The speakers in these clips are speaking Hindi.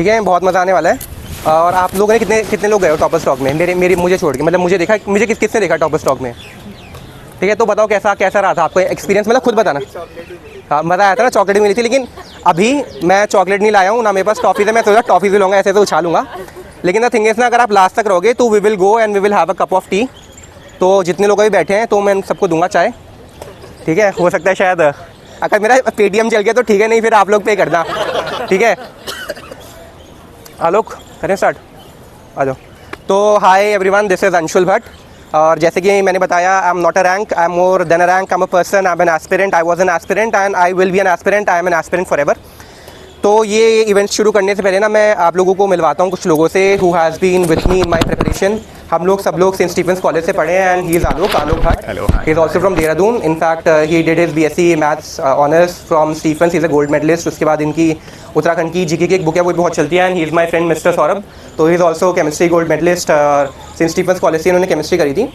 ठीक है, बहुत मज़ा आने वाला है। और आप लोगों ने कितने लोग गए हो टॉपर स्टॉक में? मुझे छोड़ के, मतलब मुझे किसने देखा टॉपर स्टॉक में? ठीक है, तो बताओ कैसा रहा था आपको एक्सपीरियंस, मतलब खुद बताना। हाँ, मज़ा आया था ना, चॉकलेट मिली थी। लेकिन अभी मैं चॉकलेट नहीं लाया हूँ ना, मेरे पास टॉफ़ी है। मैं सोचा टॉफ़ी भी लूँगा, ऐसे तो उछालूँगा। लेकिन द थिंग इज़ ना, अगर आप लास्ट तक रहोगे तो we will go and we will have a cup of tea. तो जितने लोग अभी बैठे हैं तो मैं सबको दूंगा चाय, ठीक है। हो सकता है शायद अगर मेरा पेटीएम चल गया तो ठीक है, नहीं फिर आप लोग पे करना, ठीक है। आलोक करें स्टार्ट, आ जाओ। तो hi everyone, this is Anshul Bhatt. और जैसे कि मैंने बताया, I am not a rank, I am more than a rank, I am a person, I am an aspirant, I was an aspirant and I will be an aspirant, I am an aspirant for ever. तो ये इवेंट शुरू करने से पहले ना मैं आप लोगों को मिलवाता हूँ कुछ लोगों से who has been with me in my preparation. हम लोग सब लोग सेंट स्टीफेंस कॉलेज से पढ़े हैं and he is Alok Bhatt. He is also from Dehradun. In fact he did his BSc maths honours from Stephens, he is a gold medalist. उसके बाद इनकी उत्तराखंड की जीके की एक बुक है, वो बहुत चलती है। And he is my friend mister Saurabh, तो he is also chemistry gold medalist. Saint Stephen's College से इन्होंने केमिस्ट्री करी थी।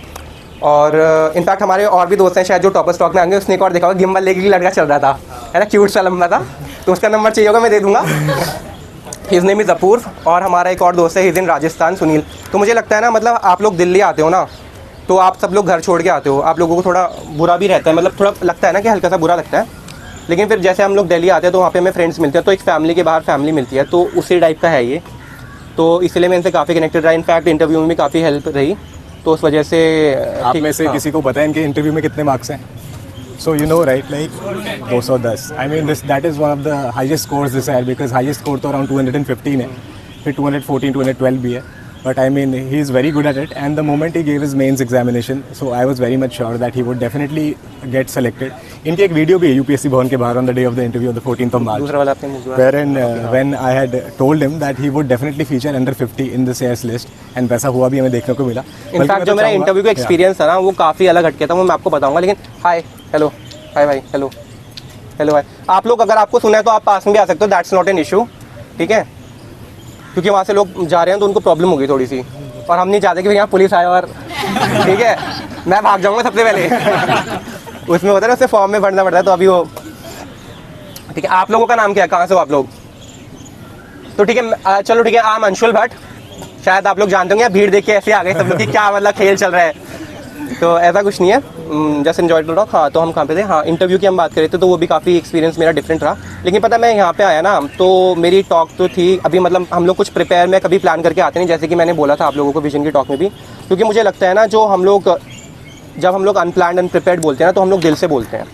और इनफैक्ट हमारे और भी दोस्त हैं शायद जो टॉपर स्टॉक में आएंगे। उसने एक और देखा होगा, गिम्बल लेके लड़का चल रहा था, है ना, क्यूट सा लंबा था, तो उसका नंबर चाहिए होगा, मैं दे दूंगा। हिज नेम इज़ अपूर्व। और हमारा एक और दोस्त है, हिज इन राजस्थान, सुनील। तो मुझे लगता है ना, मतलब आप लोग दिल्ली आते हो ना, तो आप सब लोग घर छोड़ के आते हो, आप लोगों को थोड़ा बुरा भी रहता है, मतलब थोड़ा लगता है ना कि हल्का सा बुरा लगता है। लेकिन फिर जैसे हम लोग दिल्ली आते हैं तो वहाँ पे हमें फ्रेंड्स मिलते हैं, तो एक फैमिली के बाहर फैमिली मिलती है, तो उसी टाइप का है ये। तो इसलिए मैं इनसे काफ़ी कनेक्टेड रहा। इनफैक्ट इंटरव्यू में भी काफ़ी हेल्प रही, तो उस वजह से। आप में से किसी को पता है इनके इंटरव्यू में कितने मार्क्स हैं? So you know, right, like 210. I mean, that is one of the highest scores this year, because highest score तो around 215 है, फिर 214, 212 भी है. But I mean, he is very good at it. And the moment he gave his mains examination, so I was very much sure that he would definitely get selected. इनकी एक वीडियो भी है UPSC भवन के बाहर on the day of the interview on the 14th of March, wherein when I had told him that he would definitely feature under 50 in the CS list, and वैसा हुआ भी हमें देखने को मिला. इनफैक्ट जो मेरा इंटरव्यू का एक्सपीरियंस था ना, वो काफ़ी अलग हटके था, वो मैं आपको बताऊंगा। लेकिन हाय हेलो हाय भाई, हेलो हेलो हाय। आप लोग अगर आपको सुना है तो आप पास में भी आ सकते हो, दैट्स नॉट एन इशू, ठीक है। क्योंकि वहाँ से लोग जा रहे हैं तो उनको प्रॉब्लम होगी थोड़ी सी, और हम नहीं चाहते कि यहाँ पुलिस आए और ठीक है मैं भाग जाऊँगा सबसे पहले। उसमें होता है ना, उससे फॉर्म में भरना पड़ता है, तो अभी वो ठीक है। आप लोगों का नाम क्या है, कहाँ से हो आप लोग? तो ठीक है, चलो ठीक है, आई एम अंशुल भट्ट। शायद आप लोग जानते होंगे, भीड़ देख के ऐसे आ गए सब लोग कि क्या मतलब खेल चल रहा है, तो ऐसा कुछ नहीं है, जस्ट एंजॉय टू टॉक। हाँ, तो हम कहाँ पे थे? हाँ, इंटरव्यू की हम बात कर रहे थे, तो वो भी काफ़ी एक्सपीरियंस मेरा डिफरेंट रहा। लेकिन पता है, मैं यहाँ पे आया ना, तो मेरी टॉक तो थी अभी, मतलब हम लोग कुछ प्रिपेयर में कभी प्लान करके आते नहीं, जैसे कि मैंने बोला था आप लोगों को विजन की टॉक में भी। क्योंकि मुझे लगता है ना, जब हम लोग अनप्लान्ड अनप्रिपेयर्ड बोलते हैं ना, तो हम लोग दिल से बोलते हैं।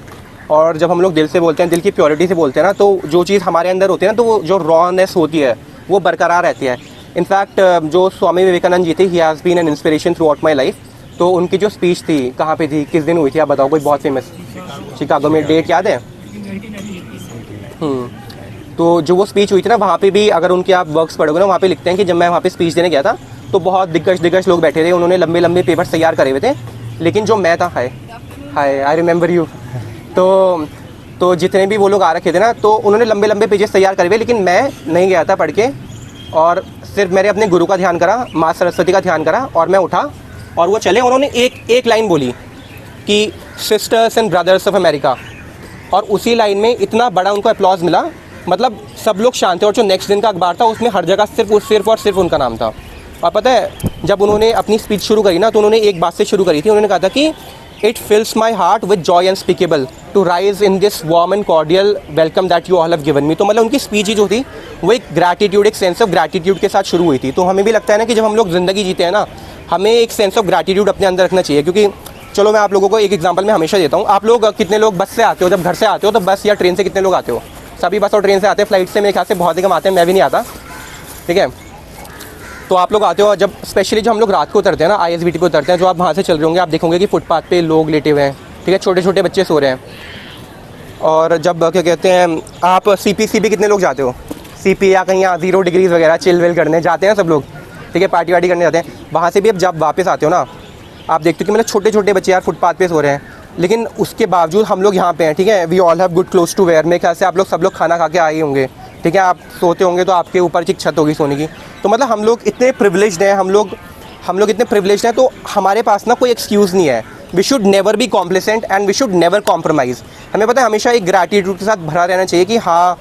और जब हम लोग दिल से बोलते हैं, दिल की प्योरिटी से बोलते हैं ना, तो जो चीज़ हमारे अंदर होती है ना, तो वो जो रॉनेस होती है वो बरकरार रहती है। इनफैक्ट जो स्वामी विवेकानंद जी थे, he has been an inspiration throughout my life. तो उनकी जो स्पीच थी, कहाँ पे थी, किस दिन हुई थी, आप बताओ, कोई बहुत फेमस, शिकागो में, डेट याद है? तो जो वो स्पीच हुई थी ना, वहाँ पे भी अगर उनके आप वर्क्स पढ़ोगे ना, वहाँ पे लिखते हैं कि जब मैं वहाँ पे स्पीच देने गया था तो बहुत दिग्गज लोग बैठे थे, उन्होंने लंबे लंबे पेपर्स तैयार करे हुए थे। लेकिन जो मैं था, हाय आई रिमेंबर यू, तो जितने भी वो लोग आ रखे थे ना, तो उन्होंने लंबे लंबे पेजेस तैयार करे हुए, लेकिन मैं नहीं गया था पढ़ के, और सिर्फ मैंने अपने गुरु का ध्यान करा, माँ सरस्वती का ध्यान करा, और मैं उठा और वो चले। उन्होंने एक लाइन बोली कि sisters and brothers of America, और उसी लाइन में इतना बड़ा उनको अपलॉज मिला, मतलब सब लोग शांत थे। और जो नेक्स्ट दिन का अखबार था, उसमें हर जगह सिर्फ उनका नाम था। और पता है, जब उन्होंने अपनी स्पीच शुरू करी ना, तो उन्होंने एक बात से शुरू करी थी। उन्होंने कहा था कि it fills my heart with joy unspeakable to rise in this warm and cordial welcome that you all have given me. तो मतलब उनकी स्पीच ही जो थी, वो एक ग्रैटिट्यूड, एक सेंस ऑफ ग्रैटिट्यूड के साथ शुरू हुई थी। तो हमें भी लगता है ना कि जब हम लोग ज़िंदगी जीते हैं ना, हमें एक सेंस ऑफ ग्रैटिट्यूड अपने अंदर रखना चाहिए। क्योंकि चलो, मैं आप लोगों को एक एग्जांपल मैं हमेशा देता हूँ। आप लोग कितने लोग बस से आते हो? जब घर से आते हो तो बस या ट्रेन से कितने लोग आते हो? सभी बस और ट्रेन से आते हैं। फ्लाइट से मेरे ख्याल से बहुत ही कम आते हैं, मैं भी नहीं आता, ठीक है। तो आप लोग आते हो, जब स्पेशली जब हम लोग रात को उतरते हैं ना, ISBT पे उतरते हैं, जो आप वहाँ से चल रहे होंगे, आप देखोगे कि फुटपाथ पे लोग लेटे हुए हैं, ठीक है, छोटे छोटे बच्चे सो रहे हैं। और जब क्या कहते हैं, आप CP कितने लोग जाते हो? CP या कहीं 0 डिग्रीज वगैरह चिल विल करने जाते हैं सब लोग, ठीक है, पार्टी वार्टी करने जाते हैं। वहाँ से भी अब जब वापस आते हो ना, आप देखते हो कि मतलब छोटे छोटे बच्चे यार फुटपाथ पे सो रहे हैं। लेकिन उसके बावजूद हम लोग यहाँ पे हैं, ठीक है, we all have good clothes to wear. मेरे ख्याल से आप लोग सब लोग खाना खा के आए होंगे, ठीक है, आप सोते होंगे तो आपके ऊपर एक छत होगी सोने की। तो मतलब हम लोग इतने प्रिविलेज्ड हैं, हम लोग इतने प्रिविलेज्ड हैं, तो हमारे पास ना कोई एक्सक्यूज़ नहीं है। We should never be complacent and we should never compromise. हमें पता है, हमेशा एक ग्रैटिट्यूड के साथ भरा रहना चाहिए कि हाँ,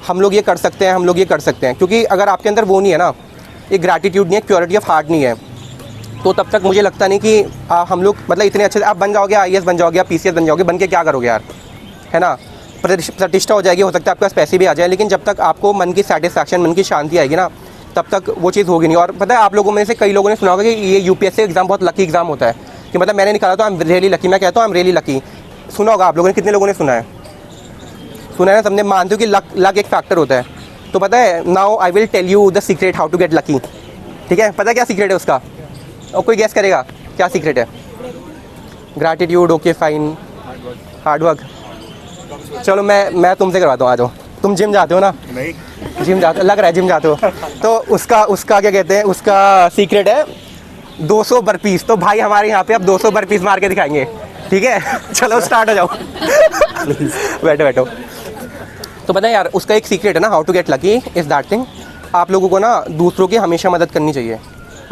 हम लोग ये कर सकते हैं, हम लोग ये कर सकते हैं, क्योंकि अगर आपके अंदर वो नहीं है ना, एक ग्रैटिट्यूड नहीं है, प्योरिटी ऑफ हार्ट नहीं है, तो तब तक मुझे लगता नहीं कि हम लोग मतलब इतने अच्छे आप बन जाओगे, IAS बन जाओगे, आप PCS बन जाओगे, बन के क्या करोगे यार, है ना। प्रतिष्ठा हो जाएगी, हो सकता है आपके पास पैसे भी आ जाए, लेकिन जब तक आपको मन की सेटिस्फैक्शन, मन की शांति आएगी ना, तब तक वो चीज़ होगी नहीं। और पता है आप लोगों में से कई लोगों ने सुना होगा कि ये UPSC एग्ज़ाम बहुत लकी एग्ज़ाम होता है, कि मतलब मैंने निकाला तो आई एम रियली लकी, मैं कहता हूँ आई एम रियली लकी। सुना होगा आप लोगों ने, कितने लोगों ने सुना है? सुना है ना सबने, मानते हो कि लक एक फैक्टर होता है। तो पता है, now I will tell you the secret how to get lucky. ठीक है, पता है क्या सीक्रेट है उसका? और कोई गैस करेगा क्या सीक्रेट है? Gratitude, okay fine, hard work. चलो मैं तुमसे करवाता हूँ, आ जाओ। तुम जिम जाते हो ना? नहीं, जिम जाते, लग रहा है जिम जाते हो। तो उसका क्या कहते हैं, उसका सीक्रेट है 200 बर्पीस। तो भाई हमारे यहाँ पे अब 200 बर्पीस मार के दिखाएंगे, ठीक है? चलो स्टार्ट हो जाओ। बैठो बैठो। तो पता है यार, उसका एक सीक्रेट है ना, how to get lucky is that thing. आप लोगों को ना दूसरों की हमेशा मदद करनी चाहिए,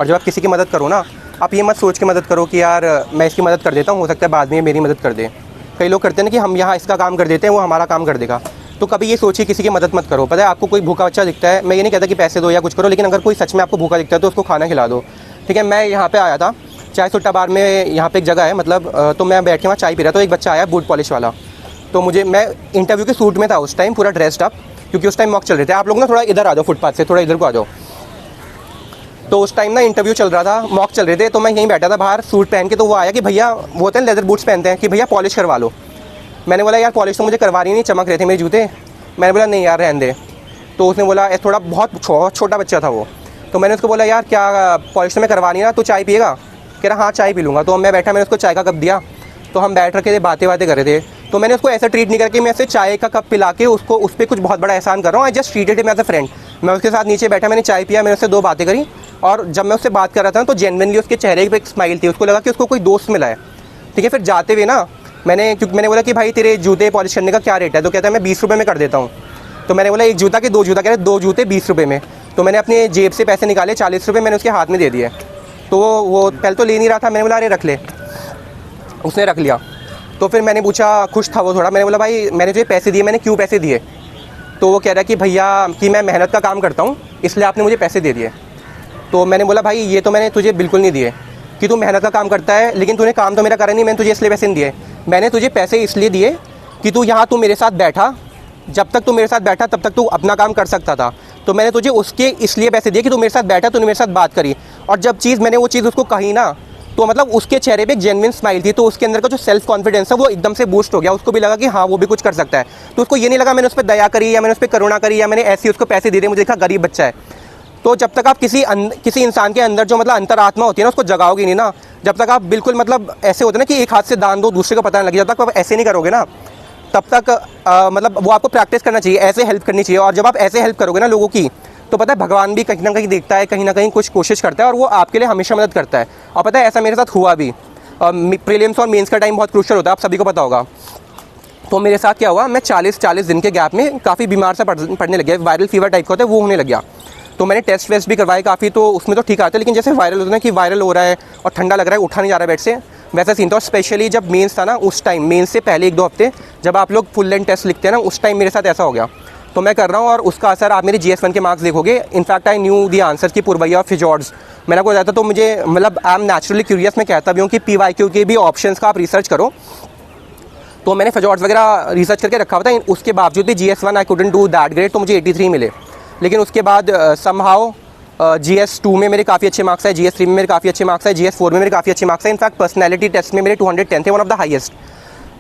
और जब आप किसी की मदद करो ना, आप ये मत सोच के मदद करो कि यार मैं इसकी मदद कर देता हूँ, हो सकता है बाद में मेरी मदद कर दे। कई लोग करते हैं ना कि हम यहाँ इसका काम कर देते हैं, वो हमारा काम कर देगा। तो कभी ये सोचिए किसी की मदद मत करो। पता है आपको कोई भूखा बच्चा दिखता है, मैं ये नहीं कहता कि पैसे दो या कुछ करो, लेकिन अगर कोई सच में आपको भूखा दिखता है तो उसको खाना खिला दो, ठीक है? मैं यहाँ पे आया था चाय सुट्टा बार में, यहाँ पे एक जगह है मतलब, तो मैं बैठ के वहाँ चाय पी रहा था, तो एक बच्चा आया बूट पॉलिश वाला। तो मैं इंटरव्यू के सूट में था उस टाइम, पूरा ड्रेस्ड अप, क्योंकि उस टाइम मॉक चल रहे थे। आप लोग ना थोड़ा इधर आ जाओ, फुटपाथ से थोड़ा इधर को आ जाओ। तो उस टाइम ना इंटरव्यू चल रहा था, मॉक चल रहे थे, तो मैं यहीं बैठा था बाहर सूट पहन के। तो वो आया कि भैया, वो होते हैं लेदर बूट्स पहनते हैं, कि भैया पॉलिश करवा लो। मैंने बोला यार पॉलिश तो मुझे करवानी नहीं, चमक रहे थे मेरे जूते। मैंने बोला नहीं यार रहने दे। तो उसने बोला, थोड़ा बहुत छोटा बच्चा था वो। तो मैंने उसको बोला यार क्या पॉलिश तो मैं करवानी है ना, तो चाय पिएगा? कह रहा हाँ चाय पी लूँगा। तो मैं बैठा, मैंने उसको चाय का कप दिया, तो हम बैठ रखे थे, बातें कर रहे थे। तो मैंने उसको ऐसा ट्रीट नहीं करके मैं ऐसे चाय का कप पिला के उसको उस पर कुछ बहुत बड़ा एहसान कर रहा हूँ। I just treated him as a friend. मैं उसके साथ नीचे बैठा, मैंने चाय पिया, मैंने उससे 2 बातें करी, और जब मैं उससे बात कर रहा था तो जेन्युइनली उसके चेहरे पे एक स्माइल थी, उसको लगा कि उसको कोई दोस्त मिला है, ठीक है? फिर जाते हुए ना क्योंकि मैंने बोला कि भाई तेरे जूते पॉलिश करने का क्या रेट है? तो कहता है मैं 20 रुपये में कर देता हूँ। तो मैंने बोला 1 जूता कि 2 जूता? कह रहे 2 जूते 20 रुपये में। तो मैंने अपने जेब से पैसे निकाले, 40 रुपये मैंने उसके हाथ में दे दिए। तो वो पहले तो ले नहीं रहा था, मैंने बोला अरे रख ले, उसने रख लिया। तो फिर मैंने पूछा, खुश था वो थोड़ा, मैंने बोला भाई मैंने तुझे पैसे दिए, मैंने क्यों पैसे दिए? तो वो कह रहा है कि भैया कि मैं मेहनत का काम करता हूँ, इसलिए आपने मुझे पैसे दे दिए। तो मैंने बोला भाई ये तो मैंने तुझे बिल्कुल नहीं दिए, कि तू मेहनत का काम करता है, लेकिन तूने काम तो मेरा करा नहीं, मैंने तुझे इसलिए पैसे नहीं दिए। मैंने तुझे पैसे इसलिए दिए कि तू यहाँ तू मेरे साथ बैठा, जब तक तू मेरे साथ बैठा तब तक तू अपना काम कर सकता था। तो मैंने तुझे उसके इसलिए पैसे दिए कि तू मेरे साथ बैठा, तूने मेरे साथ बात करी, और जब मैंने वो चीज़ उसको कही ना, तो मतलब उसके चेहरे पे एक जेन्युइन स्माइल थी। तो उसके अंदर का जो सेल्फ कॉन्फिडेंस है वो एकदम से बूस्ट हो गया। उसको भी लगा कि हाँ वो भी कुछ कर सकता है। तो उसको ये नहीं लगा मैंने उस पर दया करी या मैंने उस पर करुणा करी या मैंने ऐसे ही उसको पैसे दे दिए, मुझे देखा गरीब बच्चा है। तो जब तक आप किसी इंसान के अंदर जो मतलब अंतरात्मा होती है ना, उसको जगाओगे नहीं ना, जब तक आप बिल्कुल मतलब ऐसे होते ना कि एक हाथ से दान दो दूसरे को पता नहीं लगे, जब तक आप ऐसे नहीं करोगे ना, तब तक मतलब वो आपको प्रैक्टिस करना चाहिए, ऐसे हेल्प करनी चाहिए। और जब आप ऐसे हेल्प करोगे ना लोगों की, तो पता है भगवान भी कहीं ना कहीं देखता है, कहीं ना कहीं कुछ कोशिश करता है, और वो आपके लिए हमेशा मदद करता है। और पता है ऐसा मेरे साथ हुआ भी। प्रीलिम्स और मेंस का टाइम बहुत क्रूशियल होता है, आप सभी को पता होगा। तो मेरे साथ क्या हुआ, मैं 40 दिन के गैप में काफ़ी बीमार सा पड़ने लग गया, वायरल फीवर टाइप का होता है वो होने लग गया। तो मैंने टेस्ट वेस्ट भी करवाए काफ़ी, तो उसमें तो ठीक आता है, लेकिन जैसे वायरल होता है ना कि वायरल हो रहा है और ठंडा लग रहा है, उठा नहीं जा रहा है बेड से, वैसा सीन था। और स्पेशली जब मेंस था ना, उस टाइम मेंस से पहले 1-2 हफ्ते जब आप लोग फुल लेंथ टेस्ट लिखते हैं ना, उस टाइम मेरे साथ ऐसा हो गया। तो मैं कर रहा हूँ और उसका असर आप मेरे GS1 के मार्क्स देखोगे। In fact I knew the answer की पुरवैया और फिजॉर्ड्स मैंने आपको बताया था। तो मुझे मतलब आई एम नेचुरली क्यूरियस, मैं कहता भी हूँ कि PYQ के भी ऑप्शंस का आप रिसर्च करो। तो मैंने फिजॉर्ड्स वगैरह रिसर्च करके रखा हुआ था, उसके बावजूद भी GS1 I couldn't do that great, तो मुझे 83 मिले। लेकिन उसके बाद समहाउ GS2 में मेरे काफ़ी अच्छे मार्क्स आए, GS3 में मेरे काफ़ी अच्छे मार्क्स आए, GS4 में मेरे काफ़ी अच्छे मार्क्स आए। इनफैक्ट पर्सनैलिटी टेस्ट में मेरे 210 थे, वन ऑफ द हाईएस्ट।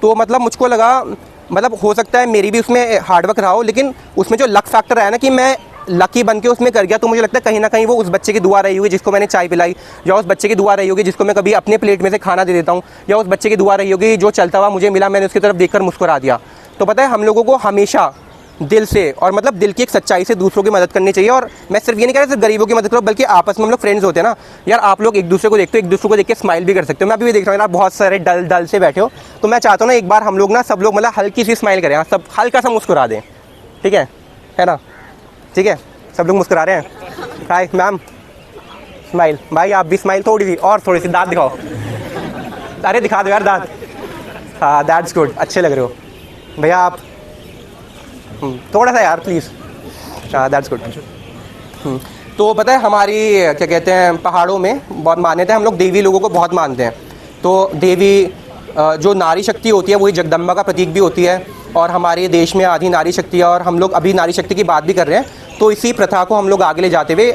तो मतलब मुझको लगा मतलब हो सकता है मेरी भी उसमें हार्डवर्क रहा हो, लेकिन उसमें जो लक फैक्टर आया ना कि मैं लकी बन के उसमें कर गया, तो मुझे लगता है कहीं ना कहीं वो उस बच्चे की दुआ रही होगी जिसको मैंने चाय पिलाई, या उस बच्चे की दुआ रही होगी जिसको मैं कभी अपने प्लेट में से खाना दे देता हूँ, या उस बच्चे की दुआ रही होगी जो चलता हुआ मुझे मिला, मैंने उसकी तरफ देखकर मुस्कुरा दिया। तो पता है हम लोगों को हमेशा दिल से और मतलब दिल की एक सच्चाई से दूसरों की मदद करनी चाहिए। और मैं सिर्फ ये नहीं कह रहा सिर्फ गरीबों की मदद करो, बल्कि आपस में हम लोग फ्रेंड्स होते हैं ना यार, आप लोग एक दूसरे को देखते हो, एक दूसरे को देख के स्माइल भी कर सकते हो। मैं अभी भी देख रहा हूँ आप बहुत सारे डल से बैठे हो, तो मैं चाहता हूँ ना एक बार हम लोग ना सब लोग मतलब हल्की सी स्माइल करें, सब हल्का सा मुस्कुरा दें, ठीक है ना? ठीक है, सब लोग मुस्कुरा रहे हैं। Hi ma'am, smile. भाई आप भी स्माइल, थोड़ी सी और, थोड़ी सी दांत दिखाओ। अरे दिखा दो यार दांत। हाँ दैट्स गुड, अच्छे लग रहे हो भैया आप। थोड़ा सा यार प्लीज़। That's good. तो पता है हमारी क्या कहते हैं पहाड़ों में बहुत मान्यता है, हम लोग देवी लोगों को बहुत मानते हैं। तो देवी जो नारी शक्ति होती है वही जगदम्बा का प्रतीक भी होती है, और हमारे देश में आधी नारी शक्ति है, और हम लोग अभी नारी शक्ति की बात भी कर रहे हैं। तो इसी प्रथा को हम लोग आगे ले जाते हुए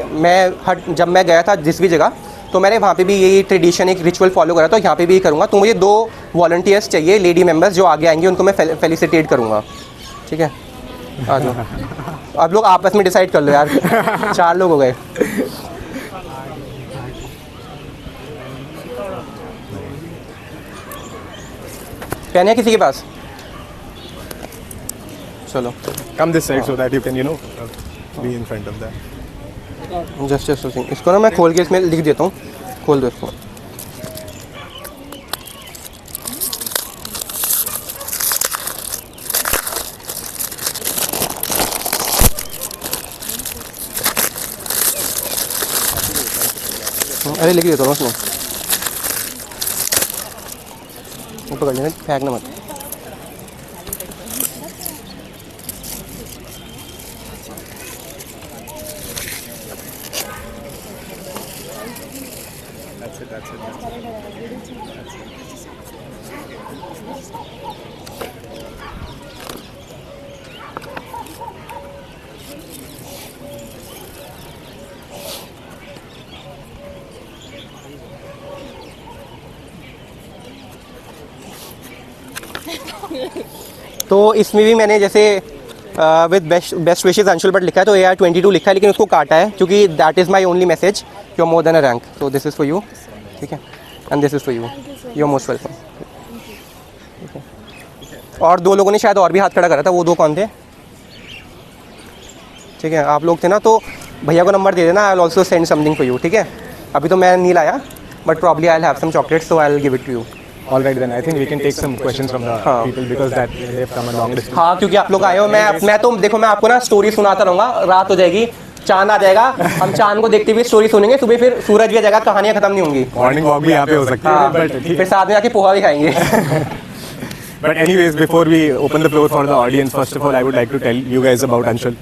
जब मैं गया था जिस भी जगह, तो मैंने वहाँ पे भी यही ट्रेडिशन एक रिचुअल फॉलो करा, तो यहाँ पे भी करूँगा। तो मुझे 2 वॉलंटियर्स चाहिए, लेडी मेंबर्स, जो आगे आएंगे उनको मैं फेलिसिटेट करूँगा, ठीक है? आ जाओ, अब लोग आपस में डिसाइड कर लो यार। 4 लोग हो गए। पेन है किसी के पास? चलो Come this side so that you can, be in front of that. Just इसको ना मैं खोल के इसमें लिख देता हूँ, खोल दो इसको। अरे लिख देता हूँ उसमें, वो पकड़ लेना, फेंकना मत। तो इसमें भी मैंने जैसे with best wishes Anshul Bhatt लिखा है, तो AR22 लिखा है, लेकिन उसको काटा है क्योंकि that is my only message, you are more than a rank, तो दिस इज़ फॉर यू, ठीक है, and this is for you, you are most welcome. और 2 लोगों ने शायद और भी हाथ खड़ा करा था, वो 2 कौन थे? ठीक है, आप लोग थे ना, तो भैया को नंबर दे देना, I will also send something for you, ठीक है? अभी तो मैं नहीं लाया, but probably I will have some chocolates, so I will give it to you. All right, then I think we can take some questions from the people because that they have come a long distance. हाँ, क्योंकि आप लोग आए हो, मैं तो देखो मैं आपको ना स्टोरी सुनाता रहूँगा, रात हो जाएगी, चांद आ जाएगा, हम चांद को देखते हुए स्टोरी सुनेंगे, सुबह फिर सूरज भी आ जाएगा, कहानियाँ खत्म नहीं होंगी। Morning walk भी यहाँ पे हो सकती है, but फिर साथ में आके पोहा भी खाएंगे। But anyways, before we open the floor for the audience, first of all, I would like to tell you guys about Anshul.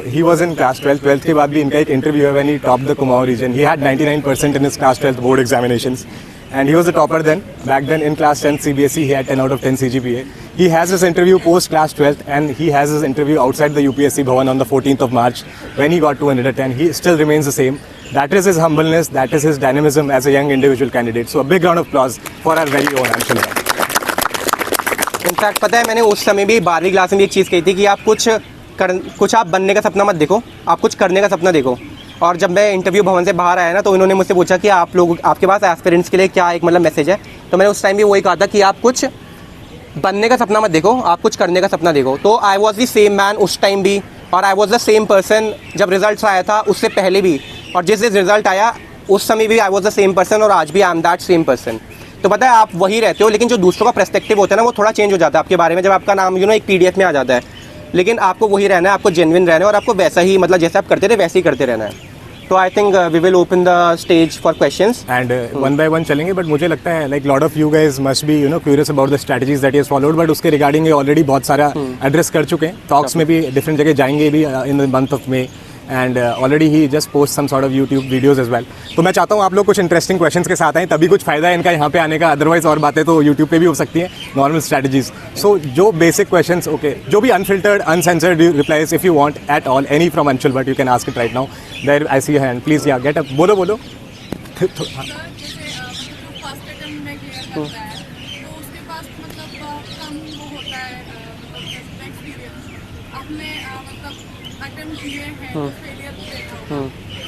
He was in class 12th. 12th के बाद भी इनका एक interview है when he topped the Kumaon region. He had 99% in his class 12th board examinations. And he was a topper then. Back then in class 10th CBSE, he had 10 out of 10 CGPA. He has his interview post class 12th, and he has his interview outside the UPSC Bhavan on the 14th of March when he got 210. He still remains the same. That is his humbleness, that is his dynamism as a young individual candidate. So a big round of applause for our very own Anshul. In fact पता है मैंने उस समय भी 12वीं क्लास में भी एक चीज़ कही थी कि आप कुछ आप बनने का सपना मत देखो, आप कुछ करने का सपना देखो। और जब मैं इंटरव्यू भवन से बाहर आया ना, तो इन्होंने मुझसे पूछा कि आप लोग, आपके पास एस्पिरेंट्स के लिए क्या एक मतलब मैसेज है, तो मैंने उस टाइम भी वही कहा था कि आप कुछ बनने का सपना मत देखो, आप कुछ करने का सपना देखो। तो I was the same man उस टाइम भी, और I was the same person जब रिजल्ट आया था उससे पहले भी, और जिस रिजल्ट आया उस समय भी I was the same person, और आज भी I am that same person. तो पता है आप वही रहते हो, लेकिन जो दूसरों का पर्सपेक्टिव होता है ना, वो थोड़ा चेंज हो जाता है आपके बारे में, जब आपका नाम एक PDF में आ जाता है। लेकिन आपको वही रहना है, आपको जेन्युइन रहना है, और आपको वैसा ही मतलब जैसे आप करते थे वैसे ही करते रहना है। तो I think we will open the stage for questions and one by one चलेंगे, बट मुझे लगता है like lot of you guys must be curious about the strategies that he has followed, but उसके रिगार्डिंग ये ऑलरेडी बहुत सारा एड्रेस कर चुके हैं, टॉक्स में भी डिफरेंट जगह जाएंगे भी in the month of May, and already he just post some sort of YouTube videos as well. तो मैं चाहता हूँ आप लोग कुछ इंटरेस्टिंग क्वेश्चंस के साथ आएँ, तभी कुछ फायदा है इनका यहाँ पे आने का, अदरवाइज और बातें तो यूट्यूब पे भी हो सकती हैं, नॉर्मल स्ट्रेटजीज। सो जो बेसिक क्वेश्चंस, ओके, जो भी unfiltered uncensored replies if you want at all, any from Anshul but you can ask it right now. There I see hand, please या गेट अप, बोलो।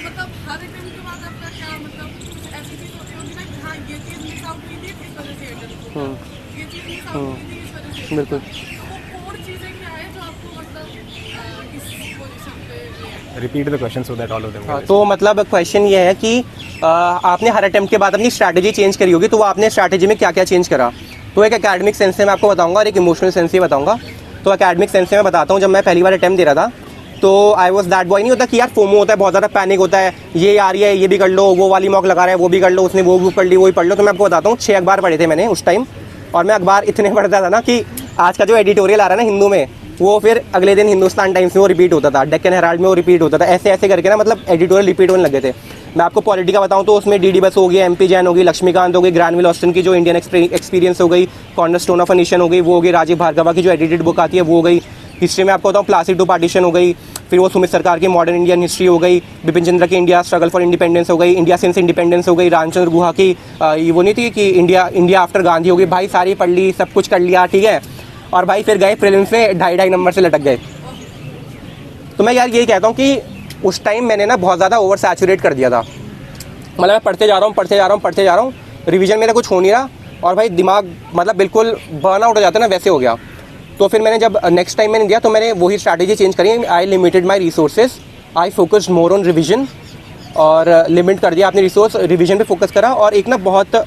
मतलब हर अटेम्प्ट के बाद आपका क्या मतलब कुछ ऐसी चीज होती होगी ना कि हाँ ये चीज मिस आउट हुई थी इस वजह से ये चीज मिस आउट हुई थी इस वजह से। बिल्कुल। तो वो और चीजें क्या है जो आपको मतलब इस पोजीशन पे repeat the question so that all of them. तो मतलब क्वेश्चन ये है कि आपने हर अटेम्प्ट के बाद अपनी स्ट्रैटेजी चेंज करी होगी, तो वो आपने स्ट्रैटेजी में क्या क्या चेंज करा। तो एक एकेडमिक सेंस से मैं आपको बताऊंगा और एक इमोशनल सेंस से बताऊंगा। तो एकेडमिक सेंस से मैं बताता हूँ, जब मैं पहली बार अटेम्प्ट दे रहा था तो आई वॉज दैट बॉय, नहीं होता कि यार फोमो होता है, बहुत ज़्यादा पैनिक होता है, ये आ रही है ये भी कर लो, वो वाली मॉक लगा रहा है वो भी कर लो, उसने वो बुक कर ली वो भी पढ़ लो। तो मैं आपको बताता हूँ 6 अखबार पढ़े थे मैंने उस टाइम, और मैं अखबार इतने पढ़ता था ना कि आज का जो एडिटोरियल आ रहा है ना हिंदू में, वो फिर अगले दिन हिंदुस्तान टाइम्स में वो रिपीट होता था, डेक्कन हेराल्ड में वो रिपीट होता था, ऐसे ऐसे करके ना मतलब एडिटोरियल रिपीट होने लगे थे। मैं आपको पॉलिटी का बताऊं तो उसमें डीडी बस हो गई, एमपी जैन हो गई, लक्ष्मीकांत हो गई, ग्रैनविल ऑस्टिन की जो इंडियन एक्सपीरियंस हो गई, कॉर्नरस्टोन ऑफ अ नेशन हो गई वो हो गई, राजीव भार्गवा की जो एडिटेड बुक आती है वो हो गई। हिस्ट्री में आपको बताऊँ प्लासी टू पार्टीशन हो गई, फिर वो सुमित सरकार की मॉडर्न इंडियन हिस्ट्री हो गई, बिपिन चंद्र की इंडिया स्ट्रगल फॉर इंडिपेंडेंस हो गई, इंडिया सिंस इंडिपेंडेंस हो गई, रामचंद्र गुहा की ये वो नहीं थी कि इंडिया आफ्टर गांधी हो गई। भाई सारी पढ़ ली, सब कुछ कर लिया, ठीक है। और भाई फिर गए प्रीलिम्स में 2.5 नंबर से लटक गए। तो मैं यार यही कहता हूँ कि उस टाइम मैंने ना बहुत ज़्यादा ओवर सैचुरेट कर दिया था। मतलब मैं पढ़ते जा रहा हूँ, रिवीजन मेरा कुछ हो नहीं रहा और भाई दिमाग मतलब बिल्कुल बर्न आउट हो जाता है ना, वैसे हो गया। तो फिर मैंने जब नेक्स्ट टाइम मैंने दिया तो मैंने वही स्ट्रैटेजी चेंज करी। I limited my resources, I focused more on revision और लिमिट कर दिया अपने रिसोर्स, रिविजन पे फोकस करा। और एक ना बहुत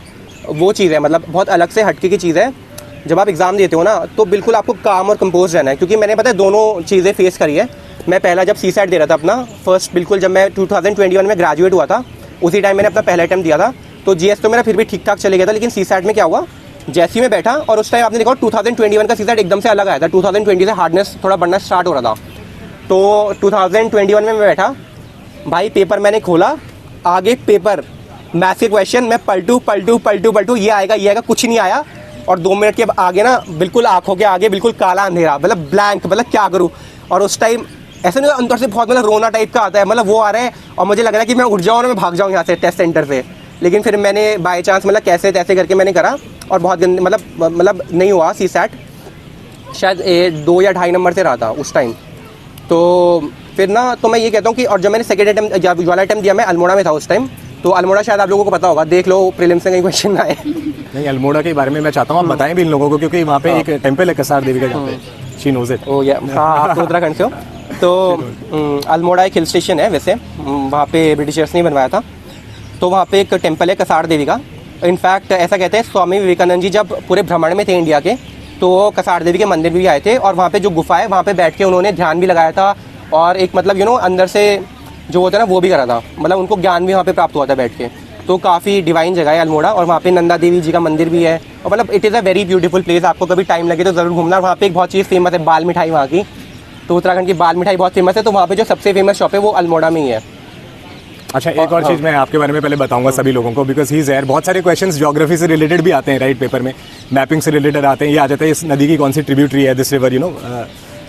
वो चीज़ है, मतलब बहुत अलग से हटके की चीज़ है, जब आप एग्ज़ाम देते हो ना तो बिल्कुल आपको काम और कंपोज रहना है। क्योंकि मैंने पता है दोनों चीज़ें फेस करी है। मैं पहला जब CSAT दे रहा था अपना फर्स्ट, बिल्कुल जब मैं 2021 में ग्रेजुएट हुआ था उसी टाइम मैंने अपना पहला अटेम्प्ट दिया था। तो GS तो मेरा फिर भी ठीक ठाक चले गया था, लेकिन CSAT में क्या हुआ, जैसे ही मैं बैठा और उस टाइम आपने देखा 2021 का CSAT एकदम से अलग आया था। 2020 से हार्डनेस थोड़ा बढ़ना स्टार्ट हो रहा था। तो 2021 में मैं बैठा, भाई पेपर मैंने खोला, आगे पेपर मैथ्स के क्वेश्चन मैं पलटू ये आएगा, कुछ नहीं आया। और 2 मिनट के आगे ना बिल्कुल आंखों के आगे बिल्कुल काला अंधेरा, मतलब ब्लैंक, मतलब क्या करूँ। और उस टाइम ऐसा नहीं अंदर से बहुत मतलब रोना टाइप का आता है, मतलब वो आ रहा है और मुझे लग रहा है कि मैं उठ जाऊँ और मैं भाग जाऊँ यहाँ से टेस्ट सेंटर से। लेकिन फिर मैंने बाय चांस मतलब कैसे तैसे करके मैंने करा और बहुत गंदे मतलब नहीं हुआ CSAT, शायद 2 या 2.5 नंबर से रहा था उस टाइम। तो फिर ना तो मैं ये कहता हूँ कि और जब मैंने सेकेंड अटैम्प्ट वाला अटैम्प्ट दिया मैं अल्मोड़ा में था उस टाइम। तो अल्मोड़ा शायद आप लोगों को पता होगा, देख लो प्रीलिम्स से कहीं क्वेश्चन ना आए। नहीं, अल्मोड़ा के बारे में मैं चाहता हूँ आप बताएं भी इन लोगों को, क्योंकि वहाँ पे एक टेम्पल है कसार देवी का, जहाँ पे शी नोज इट। ओ या हाँ, आप तो उत्तराखंड से हो। तो अल्मोड़ा एक हिल स्टेशन है वैसे, वहाँ पे ब्रिटिशर्स ने बनवाया था। तो वहाँ पे एक टेम्पल है कसार देवी का। इनफैक्ट ऐसा कहते हैं स्वामी विवेकानंद जी जब पूरे भ्रमण में थे इंडिया के, तो कसार देवी के मंदिर भी आए थे और वहाँ पे जो गुफा है वहाँ पे बैठ के उन्होंने ध्यान भी लगाया था और एक मतलब अंदर से जो होता है ना वो भी करा था, मतलब उनको ज्ञान भी वहाँ पे प्राप्त हुआ था बैठ के। तो काफ़ी डिवाइन जगह है अल्मोड़ा। और वहाँ पे नंदा देवी जी का मंदिर भी है और मतलब it is a very beautiful place. आपको कभी टाइम लगे तो ज़रूर घूमना। वहाँ पे एक बहुत चीज़ फेमस है, बाल मिठाई वहाँ की। तो उत्तराखंड की बाल मिठाई बहुत फेमस है। तो वहाँ पे जो सबसे फेमस शॉप है वो अल्मोड़ा में ही है। अच्छा, एक और चीज़ मैं आपके बारे में पहले बताऊंगा सभी लोगों को, बिकॉज ही इज देयर। बहुत सारे क्वेश्चंस ज्योग्राफी से रिलेटेड भी आते हैं, राइट, पेपर में मैपिंग से रिलेटेड आते हैं। ये आ जाता है इस नदी की कौन सी ट्रिब्यूटरी है, this river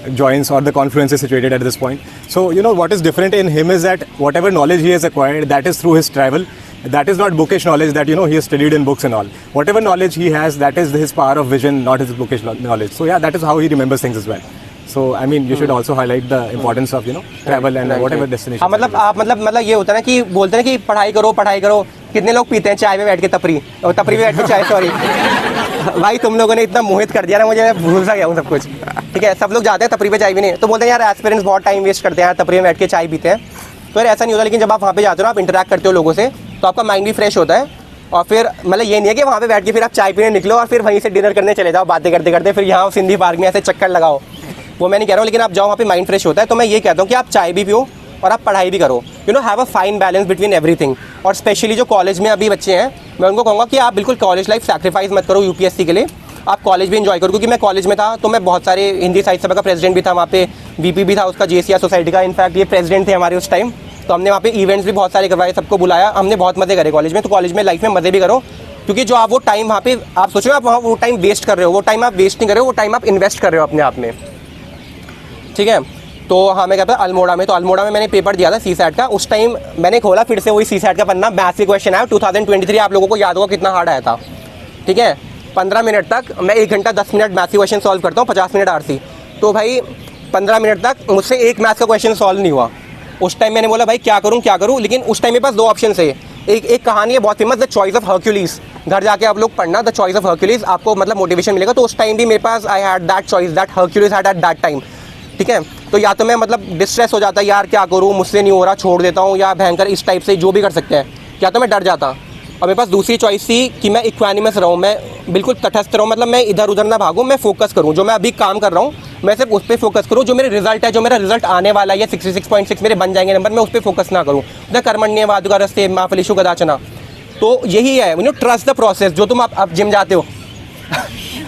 joins or the confluence is situated at this point. So what is different in him is that whatever knowledge he has acquired, that is through his travel. That is not bookish knowledge that he has studied in books and all. Whatever knowledge he has, that is his power of vision, not his bookish knowledge. So yeah, that is how he remembers things as well. So I mean, you should also highlight the importance of travel and whatever destination. हाँ, मतलब आप मतलब ये होता है ना कि बोलते हैं कि पढ़ाई करो। कितने लोग पीते हैं चाय में बैठ के तपरी में बैठ के चाय, सॉरी भाई तुम लोगों ने इतना मोहित कर दिया ना मुझे, मैं भूल सा गया हूँ सब कुछ। ठीक है, सब लोग जाते हैं तपरी पे चाय भी नहीं, तो बोलते हैं यार एस्पिरेंट्स बहुत टाइम वेस्ट करते हैं यार, तपरी में बैठ के चाय पीते हैं। तो यार ऐसा नहीं होता। लेकिन जब आप वहाँ पे जाते हो, आप इंटरेक्ट करते हो लोगों से, तो आपका माइंड भी फ्रेश होता है। और फिर मतलब ये नहीं है कि वहाँ पे बैठ के फिर आप चाय पीने निकलो और फिर वहीं से डिनर करने चले जाओ बातें करते फिर यहाँ सिंधी पार्क में ऐसे चक्कर लगाओ, वो मैं नहीं कह रहा हूँ। लेकिन आप जाओ वहाँ पे माइंड फ्रेश होता है। तो मैं ये कहता हूँ कि आप चाय भी पियो और आप पढ़ाई भी करो, have a fine balance between everything. और स्पेशली जो कॉलेज में अभी बच्चे हैं, मैं उनको कहूँगा कि आप बिल्कुल कॉलेज लाइफ सैक्रिफाइस मत करो UPSC के लिए। आप कॉलेज भी एंजॉय करो, क्योंकि मैं कॉलेज में था तो मैं बहुत सारे हिंदी साहित्य सभा का प्रेसिडेंट भी था, वहाँ पे VP भी था उसका, JCR सोसाइटी का। इनफैक्ट ये प्रेसिडेंट थे हमारे उस टाइम। तो हमने वहाँ पे इवेंट्स भी बहुत सारे करवाए, सबको बुलाया, हमने बहुत मज़े करे कॉलेज में। तो कॉलेज में लाइफ में मज़े भी करो, क्योंकि जो आप वो टाइम वहाँ पे आप सोचो आप वहाँ वो टाइम वेस्ट कर रहे हो, वो टाइम आप वेस्ट नहीं कर रहे हो, वो टाइम आप इन्वेस्ट कर रहे हो अपने आप में। ठीक है, तो हाँ मैं कहता अल्मोड़ा में, तो अल्मोड़ा में मैंने पेपर दिया था CSAT का। उस टाइम मैंने खोला फिर से वही CSAT का पन्ना, मैथ्स के क्वेश्चन आया 2023। आप लोगों को याद होगा कितना हार्ड आया था। ठीक है, 15 मिनट तक मैं 1 घंटा 10 मिनट मैथ्स के क्वेश्चन सॉल्व करता हूँ, 50 मिनट RC। तो भाई 15 मिनट तक मुझसे एक मैथ्स का क्वेश्चन सॉल्व नहीं हुआ। उस टाइम मैंने बोला भाई क्या करूँ, लेकिन उस टाइम मेरे पास 2 ऑप्शन है। एक कहानी है बहुत famous, the choice of Hercules. घर जाके आप लोग पढ़ना, द चॉइस ऑफ हर्क्यूलिस, आपको मतलब मोटिवेशन मिलेगा। तो उस टाइम भी मेरे पास I had that choice, that Hercules had at that time. ठीक है, तो या तो मैं मतलब डिस्ट्रेस हो जाता यार क्या करूँ, मुझसे नहीं हो रहा, छोड़ देता हूँ, या भयंकर इस टाइप से जो भी कर सकते हैं, या तो मैं डर जाता। और मेरे पास दूसरी चॉइस थी कि मैं इक्वानिमस रहूँ, मैं बिल्कुल तटस्थ रहूँ, मतलब मैं इधर उधर ना भागूँ, मैं फोकस करूँ। जो मैं अभी काम कर रहा हूँ मैं सिर्फ उस पर फोकस करूँ, जो मेरे रिजल्ट है, जो मेरा रिजल्ट आने वाला है, 66.6 मेरे बन जाएंगे नंबर, मैं उस पर फोकस ना करूँ। न कर्मण्येवाधिकारस्ते मा फलेषु कदाचन। तो यही है, ट्रस्ट द प्रोसेस। जो तुम आप जिम जाते हो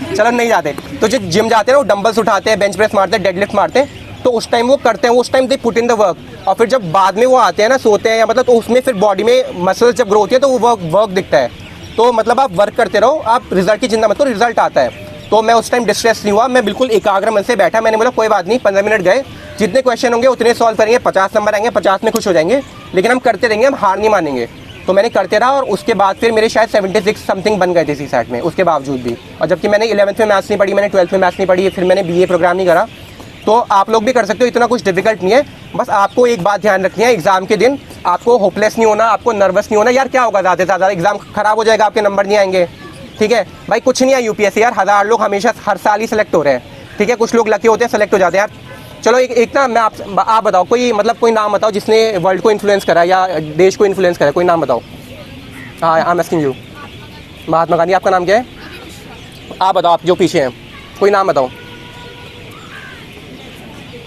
चलो नहीं जाते, तो जो जिम जाते हैं ना वो डंबल्स उठाते हैं, बेंच प्रेस मारते हैं, डेडलिफ्ट मारते हैं, तो उस टाइम वो करते हैं, उस time they put in the work. और फिर जब बाद में वो आते हैं ना, सोते हैं या मतलब, तो उसमें फिर बॉडी में मसल्स जब ग्रो होती है तो वो वर्क दिखता है। तो मतलब आप वर्क करते रहो, आप रिजल्ट की चिंता मत करो, रिजल्ट आता है। तो मैं उस टाइम डिस्ट्रेस नहीं हुआ, मैं बिल्कुल एकाग्र मन से बैठा, मैंने बोला कोई बात नहीं, 15 मिनट गए, जितने क्वेश्चन होंगे उतने सॉल्व करेंगे, 50 नंबर आएंगे, 50 में खुश हो जाएंगे, लेकिन हम करते रहेंगे, हम हार नहीं मानेंगे। तो मैंने करते रहा और उसके बाद फिर मेरे शायद 76 समथिंग बन गए थे CSAT में, उसके बावजूद भी। और जबकि मैंने 11th में मैथ्स नहीं पढ़ी, मैंने 12th में मैथ्स नहीं पढ़ी, फिर मैंने BA प्रोग्राम नहीं करा। तो आप लोग भी कर सकते हो, इतना कुछ डिफिकल्ट नहीं है। बस आपको एक बात ध्यान रखनी है, एग्जाम के दिन आपको होपलेस नहीं होना, आपको नर्वस नहीं होना। यार क्या होगा, ज़्यादा से ज़्यादा एग्जाम खराब हो जाएगा, आपके नंबर नहीं आएंगे, ठीक है भाई। कुछ नहीं है UPSC यार, 1000 लोग हमेशा हर साल ही सेलेक्ट हो रहे हैं, ठीक है। कुछ लोग लकी होते हैं, सेलेक्ट हो जाते हैं यार। चलो एक ना मैं आप बताओ, कोई मतलब कोई नाम बताओ जिसने वर्ल्ड को इन्फ्लुएंस करा या देश को इन्फ्लुएंस करा, कोई नाम बताओ। हाँ, I am asking you. Mahatma Gandhi. आपका नाम क्या है? आप बताओ, आप जो पीछे हैं, कोई नाम बताओ।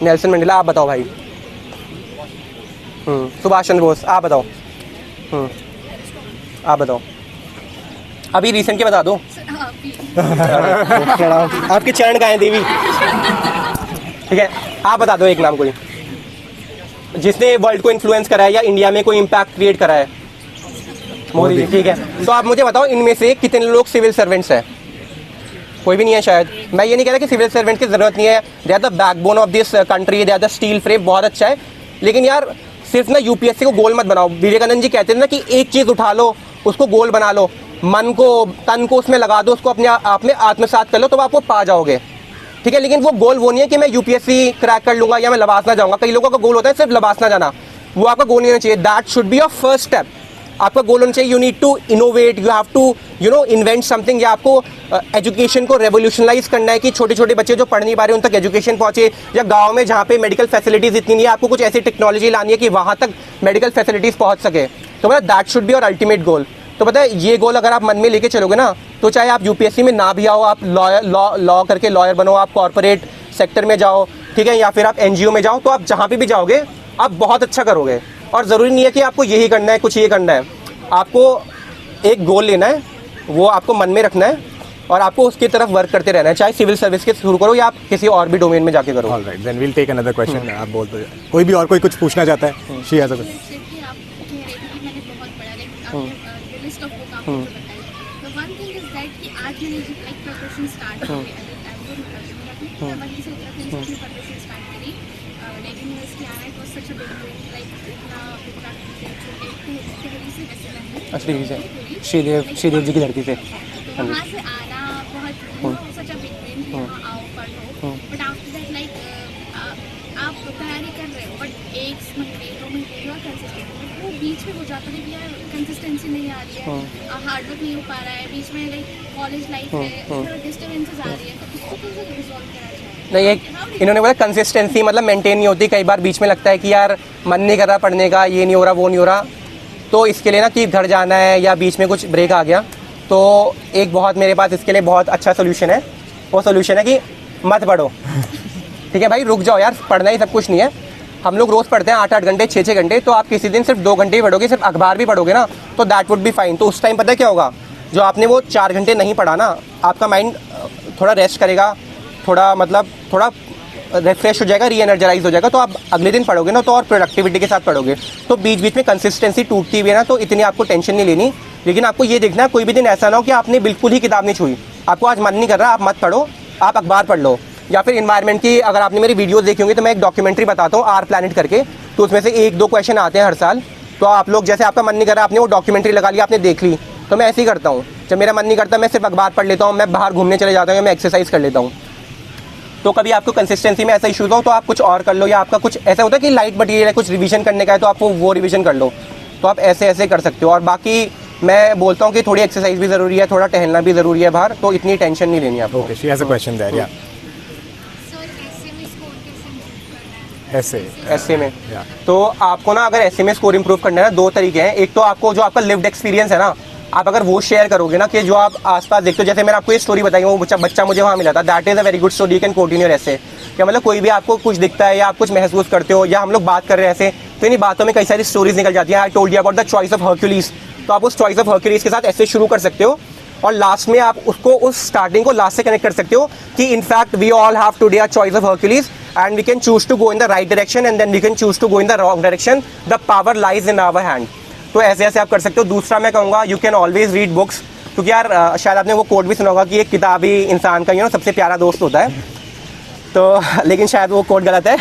Nelson Mandela. आप बताओ भाई। सुभाष चंद्र बोस। आप बताओ। आप बताओ, अभी रिसेंट के बता दो। आपके चरण गाएं देवी, ठीक है। आप बता दो एक नाम कोई जिसने वर्ल्ड को इन्फ्लुएंस करा है या इंडिया में कोई इम्पैक्ट क्रिएट करा है। मोदी जी, ठीक है। तो आप मुझे बताओ, इनमें से कितने लोग सिविल सर्वेंट्स हैं? कोई भी नहीं है शायद। मैं ये नहीं कह रहा कि सिविल सर्वेंट की जरूरत नहीं है, they are the backbone of this country, they are the steel frame, बहुत अच्छा है। लेकिन यार सिर्फ ना UPSC को गोल मत बनाओ। विवेकानंद जी कहते थे ना कि एक चीज़ उठा लो, उसको गोल बना लो, मन को तन को उसमें लगा दो, उसको अपने आप में आत्मसात कर लो, तो आप वो पा जाओगे, ठीक है। लेकिन वो गोल वो नहीं है कि मैं UPSC क्रैक कर लूँगा या मैं लबासना जाऊँगा। कई लोगों का गोल होता है सिर्फ लबासना जाना, वो आपका गोल नहीं होना चाहिए। That should be your first step. आपका गोल होना चाहिए, you need to innovate, you have to invent something. या आपको एजुकेशन को रेवोल्यूशनलाइज करना है कि छोटे छोटे बच्चे जो पढ़ नहीं पा रहे उन तक एजुकेशन पहुंचे, या गांव में जहाँ पे मेडिकल फैसिलिटीज़ इतनी नहीं है, आपको कुछ ऐसी टेक्नोलॉजी लानी है कि वहाँ तक मेडिकल फैसिलिटीज़ पहुँच सके। तो मतलब that should be your ultimate goal. तो पता है, ये गोल अगर आप मन में लेके चलोगे ना, तो चाहे आप UPSC में ना भी आओ, आप लॉ करके लॉयर बनो, आप कॉर्पोरेट सेक्टर में जाओ, ठीक है, या फिर आप NGO में जाओ, तो आप जहाँ पे भी जाओगे आप बहुत अच्छा करोगे। और ज़रूरी नहीं है कि आपको यही करना है, कुछ ये करना है। आपको एक गोल लेना है, वो आपको मन में रखना है और आपको उसकी तरफ वर्क करते रहना है, चाहे सिविल सर्विस के थ्रू करो या आप किसी और भी डोमेन में जाके करो। Alright, then we'll take another question. आप बोल दो, कोई भी और कोई कुछ पूछना चाहता है? She has a list of book आपको बताई, तो वन थिंग इज दैट कि आज मैंने लाइक प्रिपरेशन स्टार्ट की है, वहीं से उत्तराखंड से प्रिपरेशन स्टार्ट करी। लेकिन यूनिवर्सिटी आना it was such a big dream, like इतना उत्तराखंड से छोटे टिहरी से वैसे मैं श्रीदेव से, श्रीदेव जी की धरती से, तो वहाँ से आना बहुत सच अ बिग ड्रीम कि वहाँ आओ पढ़ो। बट आफ्टर दैट लाइक आप तैयारी कर रहे हो, बट 1 महीने 2 महीने या कंसिस्टेंट, वो बीच में हो जाता है कि यार कंसिस्टेंसी नहीं आ रही है, हार्ड वर्क नहीं हो पा रहा है, बीच में लाइक कॉलेज लाइफ है, डिस्टर्बेंसेस आ रही है, तो इसको कैसे रिजॉल्व करा जाए? नहीं, एक इन्होंने बोला कंसिस्टेंसी मतलब मेंटेन नहीं होती। कई बार बीच में लगता है कि यार मन नहीं कर रहा पढ़ने का, ये नहीं हो रहा, वो नहीं हो रहा। तो इसके लिए ना कि घर जाना है या बीच में कुछ ब्रेक आ गया, तो एक बहुत मेरे पास इसके लिए बहुत अच्छा सोल्यूशन है। वो सोल्यूशन है कि मत पढ़ो, ठीक है भाई, रुक जाओ यार, पढ़ना ही सब कुछ नहीं है। हम लोग रोज़ पढ़ते हैं 8-8 घंटे, 6-6 घंटे, तो आप किसी दिन सिर्फ 2 घंटे ही पढ़ोगे, सिर्फ अखबार भी पढ़ोगे ना, तो दैट वुड बी फाइन। तो उस टाइम पता है क्या होगा, जो आपने वो 4 घंटे नहीं पढ़ा ना, आपका माइंड थोड़ा रेस्ट करेगा, थोड़ा मतलब थोड़ा रिफ्रेश हो जाएगा, री एनर्जाइज हो जाएगा, तो आप अगले दिन पढ़ोगे ना तो और प्रोडक्टिविटी के साथ पढ़ोगे। तो बीच बीच में कंसिस्टेंसी टूटती हुई है ना, तो इतनी आपको टेंशन नहीं लेनी। लेकिन आपको ये देखना है कोई भी दिन ऐसा ना हो कि आपने बिल्कुल ही किताब नहीं छुई, आपको आज मन नहीं कर रहा, आप मत पढ़ो, आप अखबार पढ़ लो। या फिर इन्वायरमेंट की अगर आपने मेरी वीडियोस देखी होंगी तो मैं एक डॉक्यूमेंट्री बताता हूँ आर प्लैनेट करके, तो उसमें से 1-2 क्वेश्चन आते हैं हर साल। तो आप लोग जैसे आपका मन नहीं कर रहा, आपने वो डॉक्यूमेंट्री लगा लिया, आपने देख ली, तो मैं ऐसे ही करता हूँ। जब मेरा मन नहीं करता मैं सिर्फ अखबार पढ़ लेता हूँ, मैं बाहर घूमने चले जाता हूँ या मैं एक्सरसाइज कर लेता हूँ। तो कभी आपको कंसिस्टेंसी में ऐसा इशूज़ हो तो आप कुछ और कर लो, या आपका कुछ ऐसा होता है कि लाइट मटीरियल है, कुछ रिवीजन करने का है, तो आपको वो रिवीजन कर लो, तो आप ऐसे ऐसे कर सकते हो। और बाकी मैं बोलता हूँ कि थोड़ी एक्सरसाइज भी ज़रूरी है, थोड़ा टहलना भी ज़रूरी है बाहर, तो इतनी टेंशन नहीं लेनी आपको। Okay, she has a question there. या ऐसे में तो आपको ना अगर ऐसे में स्कोर इंप्रूव करना है ना, 2 तरीके हैं। एक तो आपको जो आपका लिव्ड एक्सपीरियंस है ना, आप अगर वो शेयर करोगे ना, कि जो आप आसपास देखते हो, जैसे मैंने आपको ये स्टोरी बताई, वो बच्चा मुझे वहाँ मिला था, that is a very good story, you can coat in your ऐसे। क्या मतलब कोई भी आपको कुछ दिखता है या आप कुछ महसूस करते हो, या हम लोग बात कर रहे हैं ऐसे, तो इन्हीं बातों में कई सारी स्टोरीज निकल जाती हैं। I told you about the choice of Hercules, तो आप उस चॉइस ऑफ हर्क्यूलिस के साथ ऐसे शुरू कर सकते हो। और लास्ट में आप उसको उस स्टार्टिंग को लास्ट से कनेक्ट कर सकते हो कि in fact we all have today a choice of Hercules and we can choose to go in the right direction and then we can choose to go in the wrong direction, the power lies in our hand. तो ऐसे ऐसे आप कर सकते हो। दूसरा मैं कहूँगा you can always read books, क्योंकि यार शायद आपने वो कोट भी सुना होगा कि एक किताब ही इंसान का सबसे प्यारा दोस्त होता है। तो लेकिन शायद वो कोट गलत है।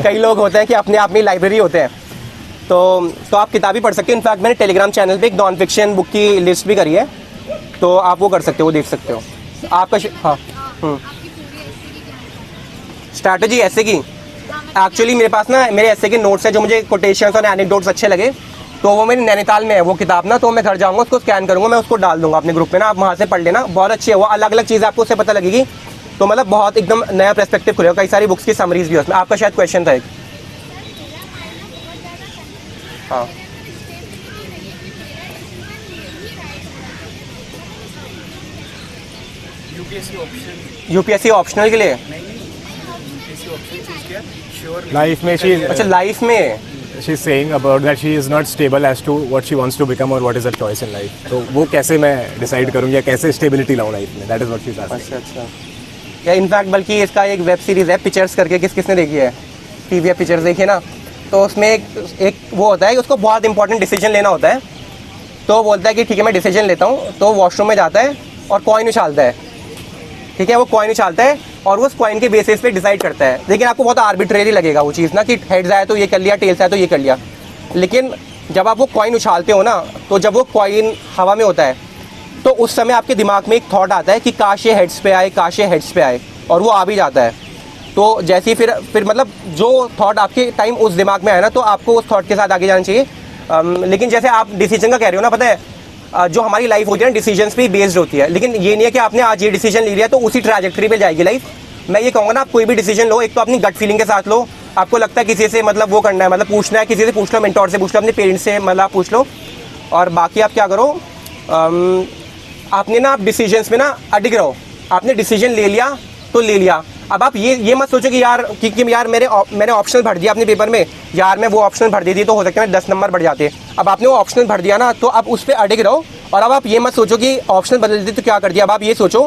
कई लोग होते हैं कि अपने आप में लाइब्रेरी होते हैं। तो आप किताबें पढ़ सकते हो। इनफैक्ट मैंने टेलीग्राम चैनल पे एक नॉन फिक्शन बुक की लिस्ट भी करी है, तो आप वो कर सकते हो, वो देख सकते हो। आपका हाँ आपकी पूरी ऐसे की क्या स्ट्रैटेजी ऐसे की एक्चुअली मेरे पास ना मेरे ऐसे के नोट्स है जो मुझे कोटेशंस और एनेक्डोट्स अच्छे लगे, तो वो मेरे नैनीताल में है वो किताब ना। तो मैं घर जाऊँगा, उसको स्कैन करूँगा, मैं उसको डाल दूँगा अपने ग्रुप में ना, आप वहाँ से पढ़ लेना। बहुत अच्छी है वो, अलग अलग चीज़ आपको उससे पता लगेगी। तो मतलब बहुत एकदम नया पर्सपेक्टिव खुलेगा। कई सारी बुक्स की समरीज भी है उसमें। आपका शायद क्वेश्चन था एक। हाँ यूपीएससी ऑप्शनल के लिए। लाइफ में शी अच्छा लाइफ में she's saying about that she is not stable as to what she wants to become or what is her choice in life. तो वो कैसे मैं डिसाइड करूँ या कैसे स्टेबिलिटी लाऊँ लाइफ में, that is what she's asking. अच्छा या इनफैक्ट बल्कि इसका एक वेब सीरीज़ है पिक्चर्स करके, किसने देखी है? टीवी पिक्चर्स देखिए ना। तो उसमें एक वो होता है कि उसको बहुत इंपॉर्टेंट डिसीजन लेना होता है। तो बोलता है कि ठीक है मैं डिसीजन लेता हूँ। तो वॉशरूम में जाता है और कॉइन उछालता है, ठीक है, वो कॉइन उछालता है और वो उस कॉइन के बेसिस पे डिसाइड करता है। लेकिन आपको बहुत आर्बिट्रेरी लगेगा वो चीज़ ना कि हेड्स आए तो ये कर लिया, टेल्स आए तो ये कर लिया। लेकिन जब आप वो कॉइन उछालते हो ना, तो जब वो कॉइन हवा में होता है तो उस समय आपके दिमाग में एक थॉट आता है कि काश ये हेड्स पे आए, काश ये हेड्स पे आए, और वो आ भी जाता है। तो जैसे ही फिर मतलब जो थॉट आपके टाइम उस दिमाग में आए ना, तो आपको उस थॉट के साथ आगे जाना चाहिए। लेकिन जैसे आप डिसीजन का कह रहे हो ना, पता है जो हमारी लाइफ होती है ना डिसीजंस पे बेस्ड होती है। लेकिन ये नहीं है कि आपने आज ये डिसीजन ले लिया तो उसी ट्रैजेक्टरी पे जाएगी लाइफ। मैं ये कहूँगा ना, आप कोई भी डिसीजन लो, एक तो अपनी गट फीलिंग के साथ लो। आपको लगता है किसी से मतलब वो करना है, मतलब पूछना है, किसी से पूछ लो, मेंटोर से पूछ लो, अपने पेरेंट्स से मतलब पूछ लो। और बाकी आप क्या करो, आपने ना आप डिसीजंस में ना अडिग रहो। आपने डिसीजन ले लिया तो ले लिया। अब आप ये मत सोचो कि यार यार मैंने ऑप्शनल भर दिया अपने पेपर में, यार मैं वो ऑप्शनल भर देती तो हो सकता है 10 नंबर बढ़ जाते। अब आपने वो ऑप्शनल भर दिया ना, तो आप उस पर अडिग रहो। और अब आप ये मत सोचो कि ऑप्शनल बदल देती तो क्या कर दिया। अब आप ये सोचो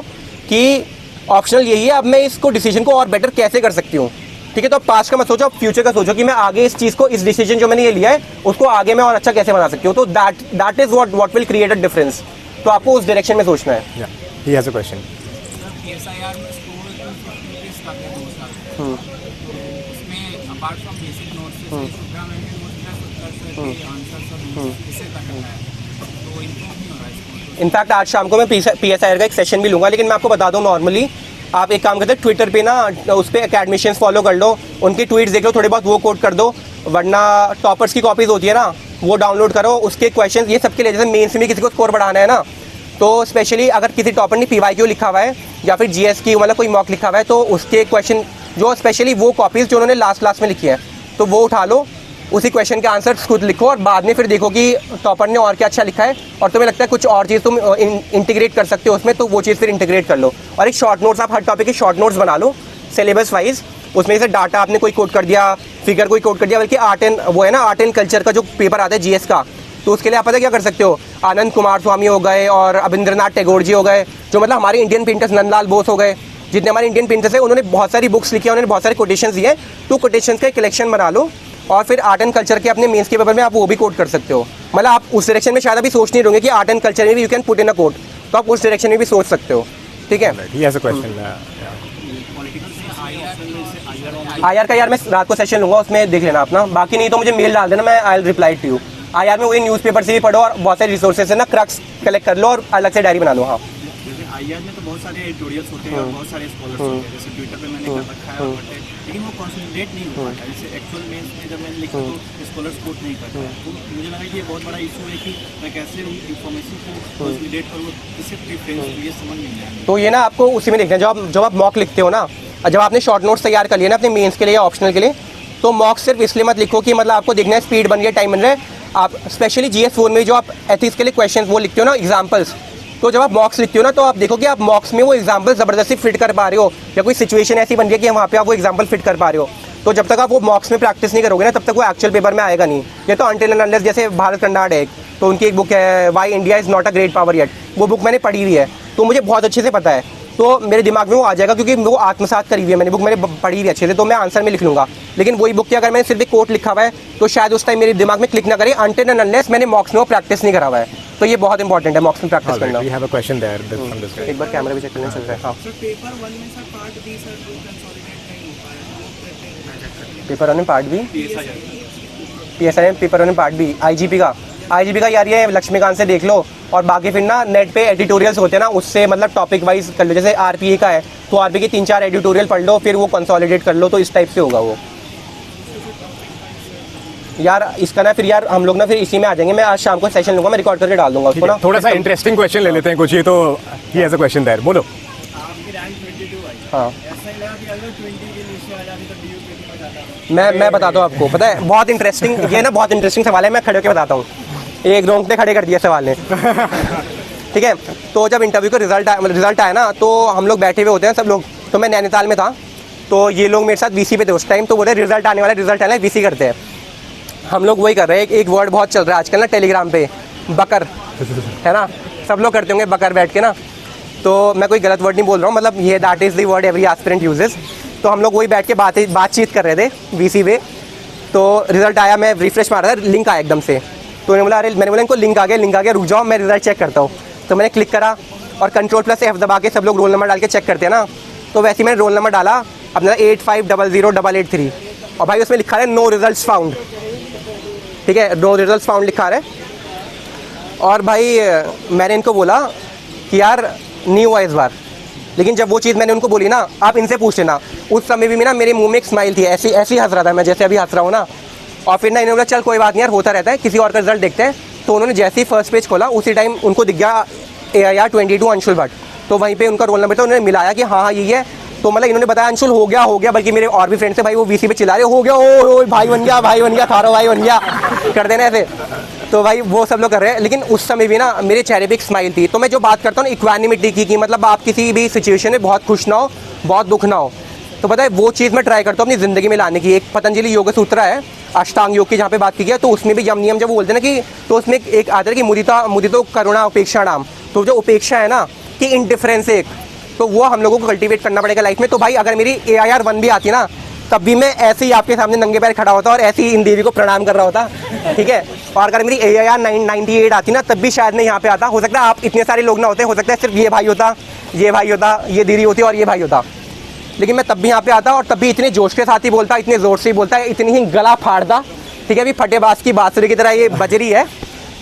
कि ऑप्शनल यही है, अब मैं इसको डिसीजन को और बेटर कैसे कर सकती हूँ, ठीक है। तो आप पास्ट का मत सोचो, आप फ्यूचर का सोचो कि मैं आगे इस चीज़ को, इस डिसीजन जो मैंने ये लिया है उसको आगे मैं और अच्छा कैसे बना सकती हूँ। तो that is what will create a difference. तो आपको उस डायरेक्शन में सोचना है। Yeah, he has a question. In fact आज शाम को मैं PSIR का एक सेशन भी लूँगा। लेकिन मैं आपको बता दूँ, नॉर्मली आप एक काम करते हैं, ट्विटर पे ना उस पर एकेडमिशियंस फॉलो कर लो, उनके ट्वीट्स देख लो, थोड़े बहुत वो कोट कर दो। वरना टॉपर्स की कॉपीज़ होती है ना, वो डाउनलोड करो, उसके क्वेश्चन ये सबके लिए। जैसे मेंस में किसी को स्कोर बढ़ाना है ना, तो स्पेशली अगर किसी टॉपर ने PYQ लिखा हुआ है या फिर GS की मतलब कोई मॉक लिखा हुआ है, तो उसके क्वेश्चन जो स्पेशली वो कॉपीज़ जो उन्होंने लास्ट में लिखी है, तो वो उठा लो, उसी क्वेश्चन के आंसर खुद लिखो और बाद में फिर देखो कि टॉपर ने और क्या अच्छा लिखा है और तुम्हें लगता है कुछ और चीज़ तुम इंटीग्रेट कर सकते हो उसमें, तो वो चीज़ फिर इंटीग्रेट कर लो। और एक शॉर्ट नोट्स, आप हर टॉपिक के शॉर्ट नोट्स बना लो सिलेबस वाइज। उसमें से डाटा आपने कोई कोड कर दिया, फिगर कोई कोड कर दिया, बल्कि आर्ट एंड कल्चर का जो पेपर आता है GS का, तो उसके लिए आप पता क्या कर सकते हो, आनंद कुमार स्वामी हो गए और रविंद्रनाथ टैगोर जी हो गए, जो मतलब हमारे इंडियन पेंटर्स, नंदलाल बोस हो गए, जितने हमारे इंडियन पेंटर्स हैं, उन्होंने बहुत सारी बुक्स लिखी है, उन्होंने बहुत सारे कोटेशंस दिए। तो कोटेशंस का एक कलेक्शन बना लो और फिर आर्ट एंड कल्चर के अपने मेंस के पेपर में आप वो भी कोट कर सकते हो। मतलब आप उस डायरेक्शन में शायद अभी सोच नहीं रहोगे कि आर्ट एंड कल्चर में भी you can put in a quote, तो आप उस डायरेक्शन में भी सोच सकते हो, ठीक है। He has a question. IR का यार मैं रात को सेशन लूँगा, उसमें देख लेना अपना। बाकी नहीं तो मुझे मेल डाल देना, मैं I will reply to you. IR में वही न्यूज़पेपर से भी पढ़ो और बहुत सारे रिसोर्सेज है ना, क्रक्स कलेक्ट कर लो और अलग से डायरी बना लो। हाँ, IR में तो बहुत सारे एडिटोरियल्स होते हैं और बहुत सारे स्कॉलर्स होते हैं, जैसे ट्विटर पे मैंने कर रखा है, लेकिन वो कॉन्संट्रेट नहीं हो पाता। जैसे एक्चुअल मेंस में जब मैंने लिखा तो स्कॉलर्स कोट नहीं करता है, तो मुझे लगा कि ये बहुत बड़ा इशू है कि मैं कैसे इन्फॉर्मेशन को कंसोलिडेट करूँ, किससे प्रेफरेंस दूँ, ये समझ नहीं आया। तो ये ना आपको उसी में देखना है, जब आप मॉक लिखते हो ना, जब आपने शॉर्ट नोट्स तैयार कर लिए ना अपने मेंस के लिए या ऑप्शनल के लिए, तो मॉक सिर्फ इसलिए मत लिखो कि मतलब आपको देखना है स्पीड बन रही है, टाइम बन रहा है। आप स्पेशली GS4 में जो आप एथिक्स के लिए क्वेश्चन वो लिखते हो ना, एग्जाम्पल्स, तो जब आप मॉक्स लिखते हो ना, तो आप देखो कि आप मॉक्स में वो एग्जाम्पल ज़बरदस्ती फिट कर पा रहे हो, या कोई सिचुएशन ऐसी बन रही है कि वहाँ पे आप वो एग्जाम्पल फिट कर पा रहे हो। तो जब तक आप वो मॉक्स में प्रैक्टिस नहीं करोगे ना तब तक वो एक्चुअल पेपर में आएगा नहीं। ये तो अनटिल एंड अनलेस, जैसे भारत खंडाट है तो उनकी एक बुक है why India is not a great power yet, वो बुक मैंने पढ़ी हुई है तो मुझे बहुत अच्छे से पता है, तो मेरे दिमाग में वो आ जाएगा क्योंकि वो आत्मसात करी हुई है मैंने बुक, मैंने पढ़ी हुई अच्छे से, तो मैं आंसर में लिख लूँगा। लेकिन वही बुक की अगर मैंने सिर्फ एक कोट लिखा हुआ है तो शायद उस टाइम मेरे दिमाग में क्लिक ना करे अनटिल एंड अनलेस मैंने मॉक्स में वो प्रैक्टिस नहीं करा हुआ है। तो ये बहुत इंपॉर्टेंट है मॉक्स में प्रैक्टिस करना। We have a question there from this एक बार कैमरा भी चेक करना चल रहा है। हाँ, सर पेपर 1 में सर पार्ट बी सर जो कंसोलिडेट नहीं हो पाया, पेपर 1 में part B, PSI PSI paper 1 में पार्ट बी, आईजीपी का यार ये लक्ष्मीकांत से देख लो, और बाकी फिर ना नेट पे एडिटोरियल्स होते हैं ना उससे मतलब टॉपिक वाइज कर लो, जैसे आरपीए का है तो आरपीए के 3-4 एडिटोरियल पढ़ लो फिर वो कंसोलिडेट कर लो, तो इस टाइप से होगा वो। यार इसका ना फिर यार हम लोग ना फिर इसी में आ जाएंगे, मैं आज शाम को सेशन लूंगा, मैं रिकॉर्ड करके डाल दूंगा उसको ना। थोड़ा सा इंटरेस्टिंग क्वेश्चन ले लेते हैं कुछ, ये तो he has a question there, बोलो। आपकी रैंक 22 आई, हाँ, ऐसा ही लगा कि अगर 20 के नीचे आ जाती तो DUPT में जाता। मैं बताता हूँ आपको, पता है बहुत इंटरेस्टिंग, ये ना बहुत इंटरेस्टिंग सवाल है, मैं खड़े होकर बताता हूँ, एक रोंगटे खड़े कर दिया सवाल ने। ठीक है, तो जब इंटरव्यू का रिजल्ट आया ना तो हम लोग बैठे हुए होते हैं सब लोग, तो मैं नैनीताल में था तो ये लोग मेरे साथ वीसी पे थे उस टाइम, तो बोले रिजल्ट आने वाला है वीसी करते हैं। हम लोग वही कर रहे हैं, एक वर्ड बहुत चल रहा है आजकल ना टेलीग्राम पे, बकर, है ना, सब लोग करते होंगे बकर बैठ के ना, तो मैं कोई गलत वर्ड नहीं बोल रहा हूँ, मतलब ये that is the word every aspirant uses. तो हम लोग वही बैठ के बातचीत कर रहे थे वीसी पे, तो रिजल्ट आया, मैं रिफ्रेश मार रहा था, लिंक आया एकदम से, तो मैंने बोला अरे, मैंने बोला इनको लिंक आ गया, रुक जाओ मैं रिजल्ट चेक करता हूँ। तो मैंने क्लिक करा और Ctrl+F दबा के सब लोग रोल नंबर डाल के चेक करते हैं ना, तो वैसे ही मैंने रोल नंबर डाला अपना 85000883, और भाई उसमें लिखा है नो रिजल्ट्स फाउंड। ठीक है, नो रिजल्ट्स फाउंड लिखा है। और भाई मैंने इनको बोला कि यार नहीं हुआ इस बार, लेकिन जब वो चीज़ मैंने उनको बोली ना, आप इनसे पूछ लेना, उस समय भी ना मेरे मुंह में एक स्माइल थी, ऐसी हंस रहा था मैं जैसे अभी हंस रहा हूँ ना। और फिर ना इन्होंने बोला चल कोई बात नहीं यार, होता रहता है, किसी और का रिजल्ट देखते हैं। तो उन्होंने जैसे ही फर्स्ट पेज खोला उसी टाइम उनको दिख गया AIR 22 अंशुल भट्ट, तो वहीं पे उनका रोल नंबर था, उन्होंने मिलाया कि हाँ ये है, तो मतलब इन्होंने बताया अंशुल हो गया, बल्कि मेरे और भी फ्रेंड्स है भाई वो वीसी पे चिल्ला रहे हो गया, ओ भाई बन गया, थारो भाई बन गया, कर देना ऐसे। तो भाई वो सब लोग कर रहे हैं, लेकिन उस समय भी ना मेरे चेहरे पे एक स्माइल थी। तो मैं जो बात करता हूँ ना इक्वानिमिटी की, मतलब आप किसी भी सिचुएशन में बहुत खुश ना हो, बहुत दुख ना हो, तो पता है वो चीज़ मैं ट्राई करता हूँ अपनी ज़िंदगी में लाने की। एक पतंजलि योग सूत्र है अष्टांग योग की, जहाँ पे बात की गई है, तो उसमें भी यम नियम जब वो बोलते हैं ना कि, तो उसमें एक आता है कि मुदितो करुणा उपेक्षा नाम, तो जो उपेक्षा है ना कि इंडिफरेंस एक, तो वो हम लोगों को कल्टीवेट करना पड़ेगा लाइफ में। तो भाई अगर मेरी AIR 1 भी आती ना तब भी मैं ऐसे ही आपके सामने नंगे पैर खड़ा होता और ऐसे ही इन देवी को प्रणाम कर रहा होता, ठीक है। और अगर मेरी AIR 98 आती ना तब भी शायद मैं यहाँ पे आता, हो सकता है आप इतने सारे लोग ना होते, हो सकता है सिर्फ ये भाई होता, ये दीदी होती और ये भाई होता, लेकिन मैं तब भी यहाँ पे आता और तब भी इतने जोश के साथ ही बोलता, इतने ज़ोर से ही बोलता, इतनी ही गला फाड़ता, ठीक है। अभी फटेबाज की बांसुरी की तरह ये बज रही है,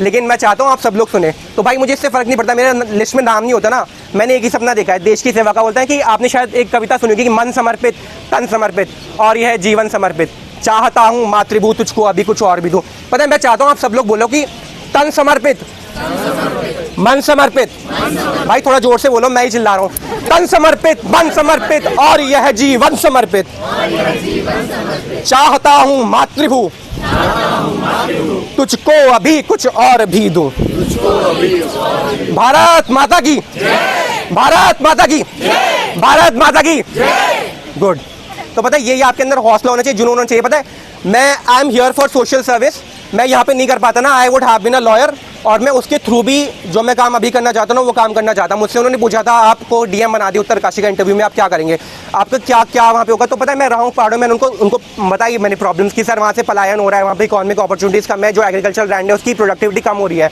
लेकिन मैं चाहता हूँ आप सब लोग सुने। तो भाई मुझे इससे फ़र्क नहीं पड़ता, मेरा लिस्ट में नाम नहीं होता ना, मैंने एक ही सपना देखा है, देश की सेवा का। बोलता है कि आपने शायद एक कविता सुनी होगी कि मन समर्पित, तन समर्पित और यह है जीवन समर्पित, चाहता हूँ मातृभूत तुझको अभी कुछ और भी दूँ। पता है मैं चाहता हूँ आप सब लोग बोलो कि तन समर्पित, मन समर्पित, भाई थोड़ा जोर से बोलो, मैं ही चिल्ला रहा हूँ, तन समर्पित, मन समर्पित और यह जीवन समर्पित, चाहता हूँ मातृभू तुझको अभी कुछ और भी दूं। भारत माता की, भारत माता की, भारत माता की। गुड। तो पता है यही आपके अंदर हौसला होना चाहिए, जुनून होना चाहिए। पता है मैं I am here for social service, मैं यहाँ पे नहीं कर पाता ना, I would have been a lawyer, और मैं उसके थ्रू भी जो मैं काम अभी करना चाहता हूँ वो काम करना चाहता हूँ। मुझसे उन्होंने पूछा था आपको DM बना दिया उत्तरकाशी का इंटरव्यू में, आप क्या करेंगे, आपका क्या वहाँ पे होगा। तो पता है मैं रहा हूँ पहाड़ों में, उनको बताई मैंने प्रॉब्लम्स की, सर वहाँ से पलायन हो रहा है, वहाँ पे इकोनॉमिक अपॉर्चुनिटीज़ कम है, जो एग्रीकल्चर लैंड है उसकी प्रोडक्टिविटी कम हो रही है,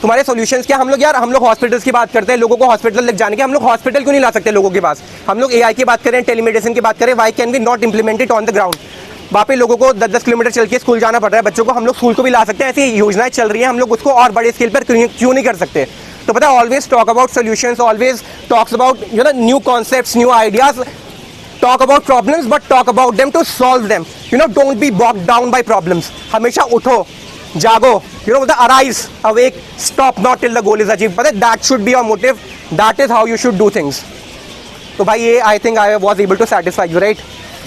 तुम्हारे सॉल्यूशंस क्या। हम लोग हॉस्पिटल्स की बात करते हैं, लोगों को हॉस्पिटल लेके जाने की, हम लोग हॉस्पिटल क्यों नहीं ला सकते लोगों के पास। हम लोग AI की बात करें, टेलीमेडिसिन की बात करें, why can we not implement it on the ground. वहाँ पे लोगों को 10-10 किलोमीटर चल के स्कूल जाना पड़ रहा है बच्चों को, हम लोग स्कूल को भी ला सकते हैं, ऐसी योजनाएं चल रही है, हम लोग उसको और बड़े स्केल पर क्यों नहीं कर सकते। तो पता है always talk about solutions, always talks about new concepts, new ideas, talk about problems but talk about them to solve them, don't be bogged down by problems. हमेशा उठो, जागो, arise, awake, stop not till the goal is achieved. पता है that should be your motive, that is how you should do things. तो भाई ये I think I was able to satisfy you, right.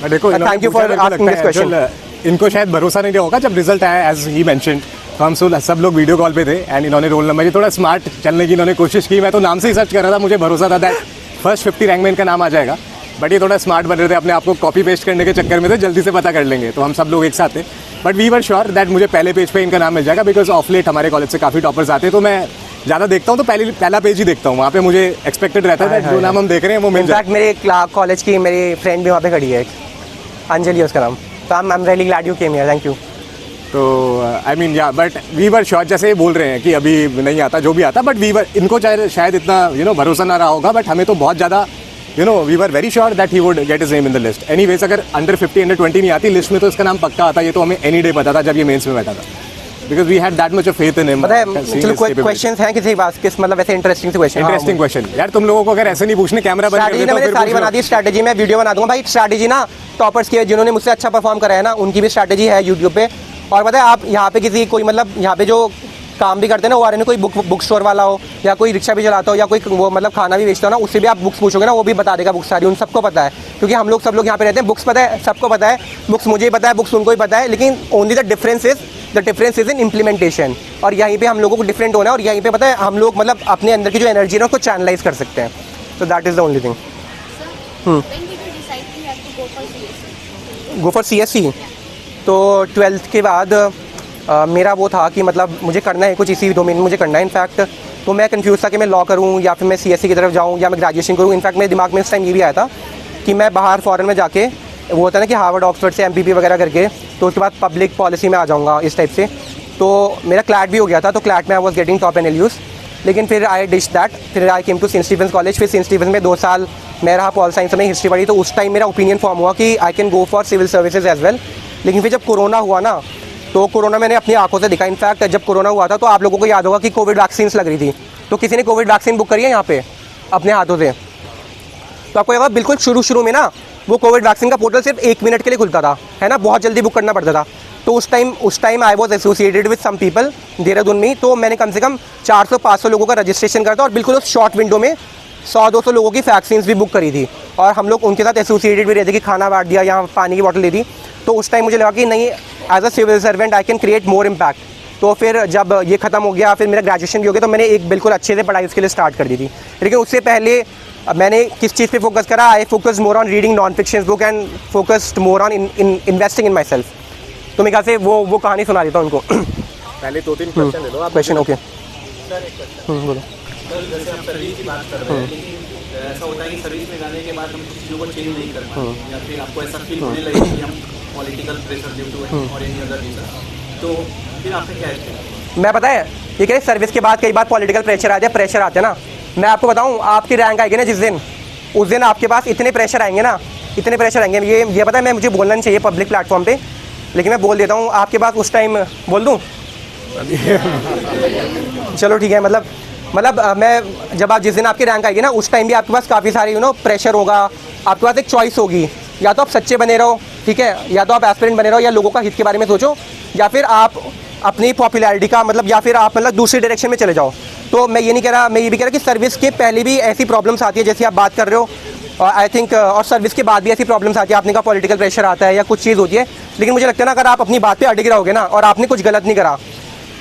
देखो thank you for asking this question. इनको शायद भरोसा नहीं होगा जब रिजल्ट आया, एज ही मेंशन्ड, तो हम सब लोग वीडियो कॉल पे थे एंड इन्होंने रोल नंबर की थोड़ा स्मार्ट चलने की इन्होंने कोशिश की। मैं तो नाम से ही सर्च कर रहा था, मुझे भरोसा था दैट फर्स्ट 50 रैंक में इनका नाम आ जाएगा। बट ये थोड़ा स्मार्ट बन रहे थे, अपने आप को कॉपी पेस्ट करने के चक्कर में थे, जल्दी से पता कर लेंगे, तो हम सब लोग एक साथ थे। But we were sure that मुझे पहले पेज पे इनका नाम मिल जाएगा, बिकॉज ऑफ लेट हमारे कॉलेज से काफ़ी टॉपर्स आते हैं, तो मैं ज़्यादा देखता हूँ तो पहला पेज ही देखता हूँ, वहाँ पे मुझे एक्सपेक्टेड रहता है जो नाम हम देख रहे हैं वो मिल जाए। इनफैक्ट मेरे कॉलेज की मेरी फ्रेंड भी वहाँ पे खड़ी है, अंजलि उसका नाम। तो I am really glad you came here, thank you. तो आई मीन या बट वी वर श्योर, जैसे बोल रहे हैं कि अभी नहीं आता जो भी आता, बट वी वर, इनको शायद इतना भरोसा ना रहा होगा, बट हमें तो बहुत ज़्यादा we were very sure that he would get his name in the list. Anyways अगर अंडर 50 अंडर 20 नहीं आती लिस्ट में तो इसका नाम पक्का आता, ये तो हमें एनी डे पता था जब ये मेंस में बैठा था, because we had that much of faith in him. पता है, चलो कोई क्वेश्चंस हैं किसी पास, किस मतलब ऐसे इंटरेस्टिंग से क्वेश्चन? इंटरेस्टिंग क्वेश्चन यार, तुम लोगों को अगर ऐसे नहीं पूछने, कैमरा बंद कर स्ट्रैटेजी देता हूं, मैंने फिर सारी बना दी, स्ट्रैटेजी मैं वीडियो बना दूंगा भाई। स्ट्रैटेजी ना टॉपर्स की, जिन्होंने मुझसे अच्छा परफॉर्म करा है ना, उनकी भी स्ट्रैटेजी है यूट्यूब पे। और पता है आप यहाँ पे किसी कोई मतलब यहाँ पे जो काम भी करते हैं ना, वो आ रहे हैं, कोई बुक स्टोर वाला हो या कोई रिक्शा भी चलाता हो या कोई वो मतलब खाना भी बेचता हो ना, उससे भी आप बुक्स पूछोगे ना, वो भी बता देगा बुक्स सारी, उन सबको पता है, क्योंकि हम लोग सब लोग यहाँ पे रहते हैं। बुक्स पता है, सबको पता है, बुक्स मुझे ही पता है, बुक्स उनको ही पता है, लेकिन only the difference is in implementation. और यहीं पे हम लोगों को डिफरेंट होना है, और यहीं पे पता है हम लोग मतलब अपने अंदर की जो एनर्जी है ना उसको चैनलाइज कर सकते हैं। तो that is the only thing. When did you decide that you have to go for CSE? Go for CSE। तो 12th के बाद मेरा वो था कि मतलब मुझे करना है कुछ इसी डोमेन में मुझे करना है। इनफैक्ट तो मैं कंफ्यूज था कि मैं लॉ करूं या फिर मैं CSE की तरफ जाऊं या मैं ग्रेजुएशन करूं। इनफैक्ट मेरे दिमाग में इस टाइम ये भी आया था कि मैं बाहर फॉरेन में जाके, वो होता है ना कि हार्वर्ड ऑक्सफोर्ड से MPP वगैरह करके, तो उसके बाद पब्लिक पॉलिसी में आ जाऊँगा इस टाइप से। तो मेरा क्लैट भी हो गया था, तो क्लैट में I was getting top NLUs, लेकिन फिर आई डिश दैट, फिर I came to Saint Stephen's College. फिर सेंट स्टीफेंस में 2 साल मैं रहा, पॉल साइंस में हिस्ट्री पढ़ी, तो उस टाइम मेरा ओपिनियन फॉर्म हुआ कि I can go for civil services as well. लेकिन फिर जब कोरोना हुआ ना, तो कोरोना मैंने अपनी आंखों से देखा। इनफैक्ट जब कोरोना हुआ था तो आप लोगों को याद होगा कि कोविड वैक्सीन लग रही थी, तो किसी ने कोविड वैक्सीन बुक करी है यहाँ पे अपने हाथों से? तो आपको याद, बिल्कुल शुरू में ना वो कोविड वैक्सीन का पोर्टल सिर्फ 1 मिनट के लिए खुलता था, है ना, बहुत जल्दी बुक करना पड़ता था। तो उस time I was associated with some people Dehradun में, तो मैंने कम से कम 400-500 लोगों का रजिस्ट्रेशन करा था, और बिल्कुल उस शॉर्ट विंडो में 100-200 लोगों की वैक्सीन भी बुक करी थी, और हम लोग उनके साथ एसोसिएटेड भी रहते कि खाना बांट दिया, यहाँ पानी की बॉटल दे दी। तो उस टाइम मुझे लगा कि नहीं, as a civil servant I can create more impact. तो फिर जब ये खत्म हो गया, फिर मेरा ग्रेजुएशन भी हो गया, तो मैंने एक बिल्कुल अच्छे से पढ़ाई उसके लिए स्टार्ट कर दी थी। लेकिन उससे पहले मैंने किस चीज़ पे फोकस करा? I focus more on reading non fiction book and focused more on investing in my self. तो मेरे ख्याल से वो कहानी सुना देता हूँ उनको। पहले 2-3 क्वेश्चन ले लो आप। क्वेश्चन ओके, बोलो। सर जैसे आप सर्विस की बात कर रहे हैं, लेकिन ऐसा होता है कि सर्विस में जाने के बाद हम कुछ चीज़ों को चेंज नहीं कर पाते, या फिर आपको ऐसा फील होने लगे कि हम पॉलिटिकल प्रेशर ड्यू टू और एनी अदर रीजन, तो फिर आपने क्या किया? मैं पता है ये कह सर्विस के बाद कई बार पॉलिटिकल प्रेशर आते हैं ना। मैं आपको बताऊं, आपकी रैंक आएगी ना जिस दिन, उस दिन आपके पास इतने प्रेशर आएंगे ना, इतने प्रेशर आएंगे। ये पता है, मुझे बोलना नहीं चाहिए पब्लिक प्लेटफॉर्म पे, लेकिन मैं बोल देता हूँ आपके पास उस टाइम। बोल दूँ? चलो ठीक है। मतलब मैं जब आप जिस दिन आपकी रैंक आएगी ना, उस टाइम भी आपके पास काफ़ी सारे प्रेशर होगा। आपके पास एक चॉइस होगी, या तो आप सच्चे बने रहो, ठीक है, या तो आप एस्पिरेंट बने रहो, या लोगों का हित के बारे में सोचो, या फिर आप अपनी पॉपुलैरिटी का या फिर आप दूसरी डायरेक्शन में चले जाओ। तो मैं ये नहीं कह रहा, मैं ये भी कह रहा कि सर्विस के पहले भी ऐसी प्रॉब्लम्स आती है जैसी आप बात कर रहे हो, आई थिंक, और सर्विस के बाद भी ऐसी प्रॉब्लम्स आती है। आपने कहा पॉलिटिकल प्रेशर आता है या कुछ चीज़ होती है, लेकिन मुझे लगता है ना, अगर आप अपनी बात पे अड़िग रहोगे ना और आपने कुछ गलत नहीं करा,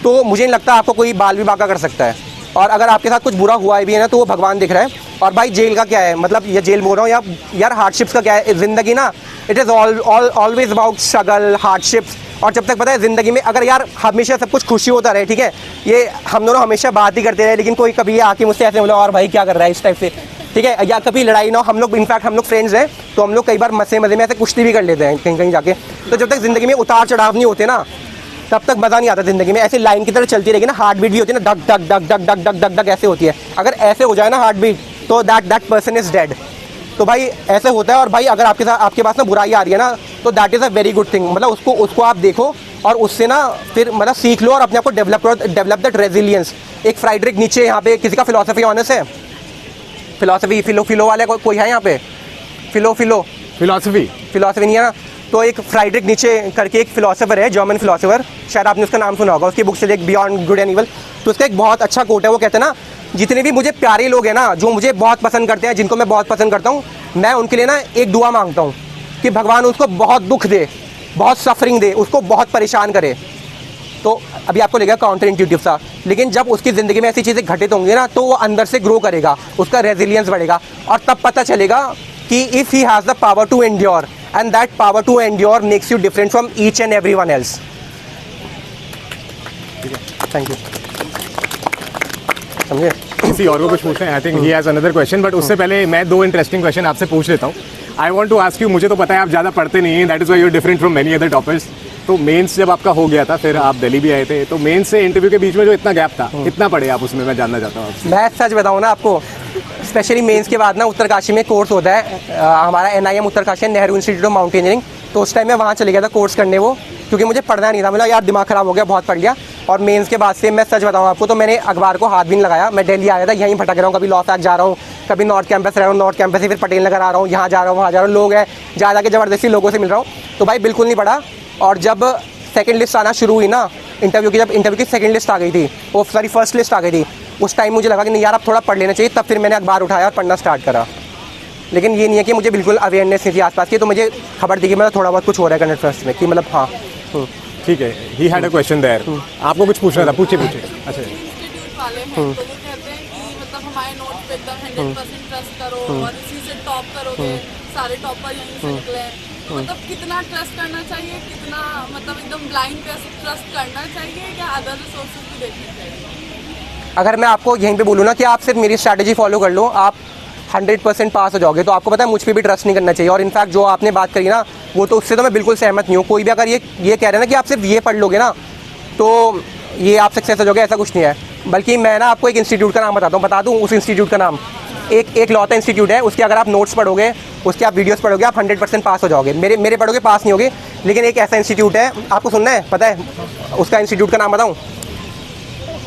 तो मुझे नहीं लगता आपको कोई बाल विभाग कर सकता है। और अगर आपके साथ कुछ बुरा हुआ भी है ना, तो वो भगवान दिख रहा है। और भाई जेल का क्या है, मतलब ये जेल बोल रहा हूँ यार हार्डशिप्स का क्या है ज़िंदगी ना, it is always about struggle, hardships. और जब तक पता है ज़िंदगी में अगर यार हमेशा सब कुछ खुशी होता रहे, ठीक है, ये हम दोनों हमेशा बात ही करते रहे, लेकिन कोई कभी आके मुझसे ऐसे बोला और भाई क्या कर रहा है इस टाइप से, ठीक है, या कभी लड़ाई ना हो। हम लोग इनफैक्ट हम लोग फ्रेंड्स हैं, तो हम लोग कई बार मज़े में ऐसे कुश्ती भी कर लेते हैं कहीं जाके। तो जब तक ज़िंदगी में उतार चढ़ाव नहीं होते ना, तब तक मज़ा नहीं आता ज़िंदगी में। ऐसे लाइन की तरह चलती रहेगी ना, हार्ट बीट भी होती है ना, धक धक धक धक धक धक धक धक ऐसे होती है। अगर ऐसे हो जाए ना हार्ट बीट, तो दैट पर्सन इज़ डेड। तो भाई ऐसे होता है। और भाई अगर आपके पास ना बुराई आ रही है ना, तो that is a very good thing. मतलब उसको आप देखो और उससे ना फिर सीख लो और अपने आप को डेवलप दैट रेजिलियंस। एक फ्राइडरिक नीचे, यहाँ पे किसी का फिलोसफी ऑनर्स है, फिलोसफी फिलो वाले कोई है यहाँ पे? फिलोसफी नहीं है ना, तो एक फ्राइडरिक नीचे करके एक फिलोसोफर है, जर्मन फिलोसोफर, शायद आपने उसका नाम सुना होगा, उसकी बुक से एक बियॉन्ड गुड एंड इवल। तो उसका एक बहुत अच्छा कोट है, वो कहते हैं ना, जितने भी मुझे प्यारे लोग हैं ना, जो मुझे बहुत पसंद करते हैं, जिनको मैं बहुत पसंद करता हूँ, मैं उनके लिए ना एक दुआ मांगता हूँ कि भगवान उसको बहुत दुख दे, बहुत सफरिंग दे, उसको बहुत परेशान करे। तो अभी आपको लगेगा काउंटर इंट्यूटिव सा, लेकिन जब उसकी ज़िंदगी में ऐसी चीज़ें घटित होंगी ना, तो वो अंदर से ग्रो करेगा, उसका रेजिलियंस बढ़ेगा, और तब पता चलेगा कि if he has the power to endure and that power to endure makes you different from each and every one else. Thank you. समझे? किसी और को कुछ पूछना है? I think he has another question, but उससे पहले मैं 2 इंटरेस्टिंग क्वेश्चन आपसे पूछ लेता हूँ. I want to ask you, मुझे तो पता है आप ज़्यादा पढ़ते नहीं हैं, that is why you are different from many other toppers. तो मेंस जब आपका हो गया था, फिर आप दिल्ली भी आए थे, तो मेंस से इंटरव्यू के बीच में जो इतना गैप था, कितना पढ़े आप उसमें, मैं जानना चाहता हूँ आपसे. मैं सच बताऊँ ना आपको, स्पेशली मेंस के बाद ना उत्तरकाशी में कोर्स होता है हमारा NIM Uttarkashi, Nehru institute of mountaineering. तो उस टाइम मैं वहाँ चले गया था कोर्स करने वो, क्योंकि मुझे पढ़ना नहीं था. मतलब यार दिमाग ख़राब हो गया, बहुत पढ़ लिया. और मेंस के बाद से मैं सच बताऊँ आपको, तो मैंने अखबार को हाथ भी नहीं लगाया. मैं दिल्ली आया था, यहीं भटक रहा हूँ, कभी लॉ फैक्ट जा रहा हूँ, कभी नॉर्थ कैंपस रह रहा हूँ, नॉर्थ कैंपस से फिर पटेल नगर आ रहा हूँ, यहाँ जा रहा हूँ, वहाँ जा रहा हूँ. लोग हैं, जा के ज़बरदस्ती लोगों से मिल रहा हूँ. तो भाई बिल्कुल नहीं पढ़ा. और जब सेकंड लिस्ट आना शुरू हुई ना इंटरव्यू की, जब इंटरव्यू की सेकंड लिस्ट आ गई थी, वो सॉरी फर्स्ट लिस्ट आ गई थी, उस टाइम मुझे लगा कि नहीं यार अब थोड़ा पढ़ लेना चाहिए. तब फिर मैंने अखबार उठाया और पढ़ना स्टार्ट करा. लेकिन ये नहीं है कि मुझे बिल्कुल अवेयरनेस नहीं थी आसपास की. तो मुझे खबर थी कि मतलब थोड़ा बहुत कुछ हो रहा है करंट अफेयर्स में, कि मतलब हाँ. ठीक है, he had a question there. आपको कुछ पूछना था, पूछिए. अच्छा. इंस्टीट्यूट वाले हैं तो वो कहते हैं कि मतलब हमारे नोट पे एकदम 100% ट्रस्ट करो और इसी से टॉप करोगे, सारे टॉपर यहीं से निकले हैं. तो मतलब कितना ट्रस्ट करना चाहिए, कितना मतलब एकदम ब्लाइंड ट्रस्ट करना चाहिए, क्या अदर रिसोर्सेज भी देखने चाहिए? अगर मैं आपको यहीं पे बोलूँ ना कि आप सिर्फ मेरी स्ट्रैटेजी फॉलो कर लो, आप 100% पास हो जाओगे, तो आपको पता है मुझ पर भी ट्रस्ट नहीं करना चाहिए. और इनफैक्ट जो आपने बात करी ना, वो तो उससे तो मैं बिल्कुल सहमत नहीं हूँ. कोई भी अगर ये कह रहे हैं ना कि आप सिर्फ ये पढ़ लोगे ना तो ये आप सक्सेस हो जाओगे, ऐसा कुछ नहीं है. बल्कि मैं ना आपको एक इंस्टीट्यूट का नाम बता दूँ. उस इंस्टीट्यूट का नाम एक लॉ इंस्टीट्यूट है. उसके अगर आप नोट्स पढ़ोगे, उसके आप वीडियोस पढ़ोगे, आप 100% पास हो जाओगे. मेरे पढ़ोगे पास नहीं होगे. लेकिन एक ऐसा इंस्टीट्यूट है, आपको सुनना है, पता है उसका इंस्टीट्यूट का नाम बताऊँ?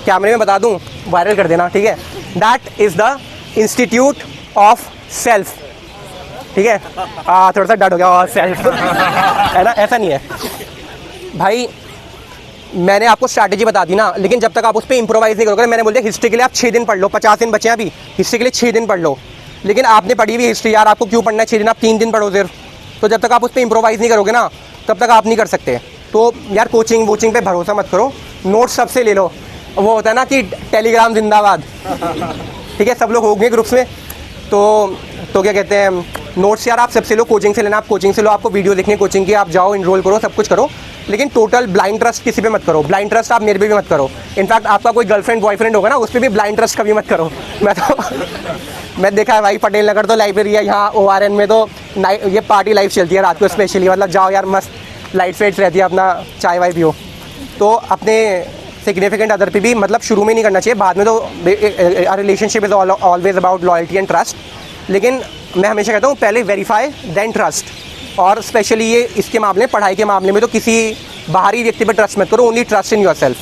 कैमरे में बता दूँ, वायरल कर देना, ठीक है? That is the institute of self. ठीक है, थोड़ा सा डर हो गया, और सेल्फ है ना, ऐसा नहीं है भाई. मैंने आपको स्ट्रैटेजी बता दी ना, लेकिन जब तक आप उस पर इंप्रोवाइज नहीं करोगे. मैंने बोल दिया हिस्ट्री के लिए आप 6 दिन पढ़ लो, 50 दिन बचे हैं अभी, हिस्ट्री के लिए 6 दिन पढ़ लो. लेकिन आपने पढ़ी हुई हिस्ट्री, यार आपको क्यों पढ़ना है 6 दिन, आप 3 दिन पढ़ो सिर्फ. तो जब तक आप उस पर इंप्रोवाइज नहीं करोगे ना, तब तक आप नहीं कर सकते. तो यार कोचिंग पे भरोसा मत करो, नोट्स सबसे ले लो. वो होता है ना कि टेलीग्राम जिंदाबाद, ठीक है, सब लोग होंगे ग्रुप्स में. तो क्या कहते हैं, नोट्स यार आप सबसे लो, कोचिंग से लेना, आप कोचिंग से लो. आपको वीडियो देखनी है कोचिंग की, आप जाओ, इनरोल करो, सब कुछ करो. लेकिन टोटल ब्लाइंड ट्रस्ट किसी पे मत करो. ब्लाइंड ट्रस्ट आप मेरे पे भी मत करो. इनफैक्ट आपका कोई गर्लफ्रेंड बॉयफ्रेंड होगा ना, उस पर भी ब्लाइंड ट्रस्ट कभी मत करो. मैं देखा है भाई, पटेल नगर तो लाइब्रेरी है, यहाँ ORN में तो ये पार्टी लाइफ चलती है रात को स्पेशली. मतलब जाओ यार, मस्त लाइट वेट्स रहती है, अपना चाय वाय पियो. तो अपने सिग्निफिकेंट अदर पे भी मतलब शुरू में नहीं करना चाहिए, बाद में तो relationship is always about loyalty and trust. लेकिन मैं हमेशा कहता हूँ पहले वेरीफाई देन ट्रस्ट. और स्पेशली ये इसके मामले, पढ़ाई के मामले में तो किसी बाहरी व्यक्ति पर ट्रस्ट मत करो, only trust in yourself.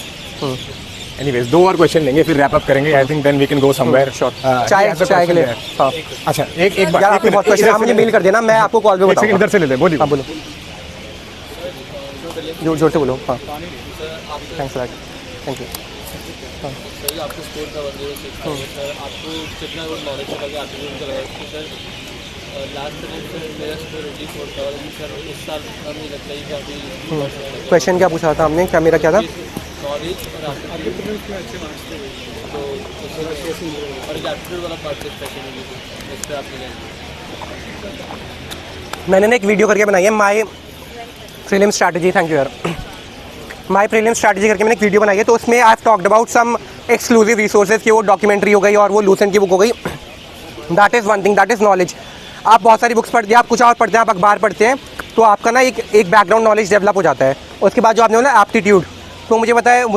Anyways 2 और क्वेश्चन लेंगे, फिर रैप अप करेंगे. I think then we can go somewhere. चाय के लिए. हाँ अच्छा, एक यार आपके बहुत क्वेश्चन, आप मुझे मेल कर देना, मैं आपको कॉल पे एक सेकंड बताऊंगा. इधर से ले ले, बोलिए. हाँ बोलो, जोर से बोलो. हाँ thanks lot, thank you. Sir आपको स्कोर का बंदे सर आपको कितना नॉलेज लगा आपको उनका लगा कि सर लास्ट टाइम सर मेरा स्कोर 84 था, लेकिन सर इस साल इतना नहीं लगता है कि अभी. क्वेश्चन क्या पूछा था हमने, क्या मेरा क्या था? नॉलेज और आपके प्रिलिम्स में अच्छे मार्क्स थे, तो सर और एप्टीट्यूड वाला पार्ट स्पेशली इस पर आपने मैंने ना एक वीडियो करके बनाई है, my prelim strategy. Thank you यार. माय प्रीलिम स्ट्रैटेजी करके मैंने एक वीडियो बनाई है. तो उसमें I have talked about some exclusive resources की, वो डॉक्यूमेंट्री हो गई और वो लूसेंट की बुक हो गई. That is one thing, that is knowledge. आप बहुत सारी बुक्स पढ़ते हैं, आप कुछ और पढ़ते हैं, आप अखबार पढ़ते हैं, तो आपका ना एक बैकग्राउंड नॉलेज डेवलप हो जाता है. उसके बाद जो आपने बोला एप्टीट्यूड, तो मुझे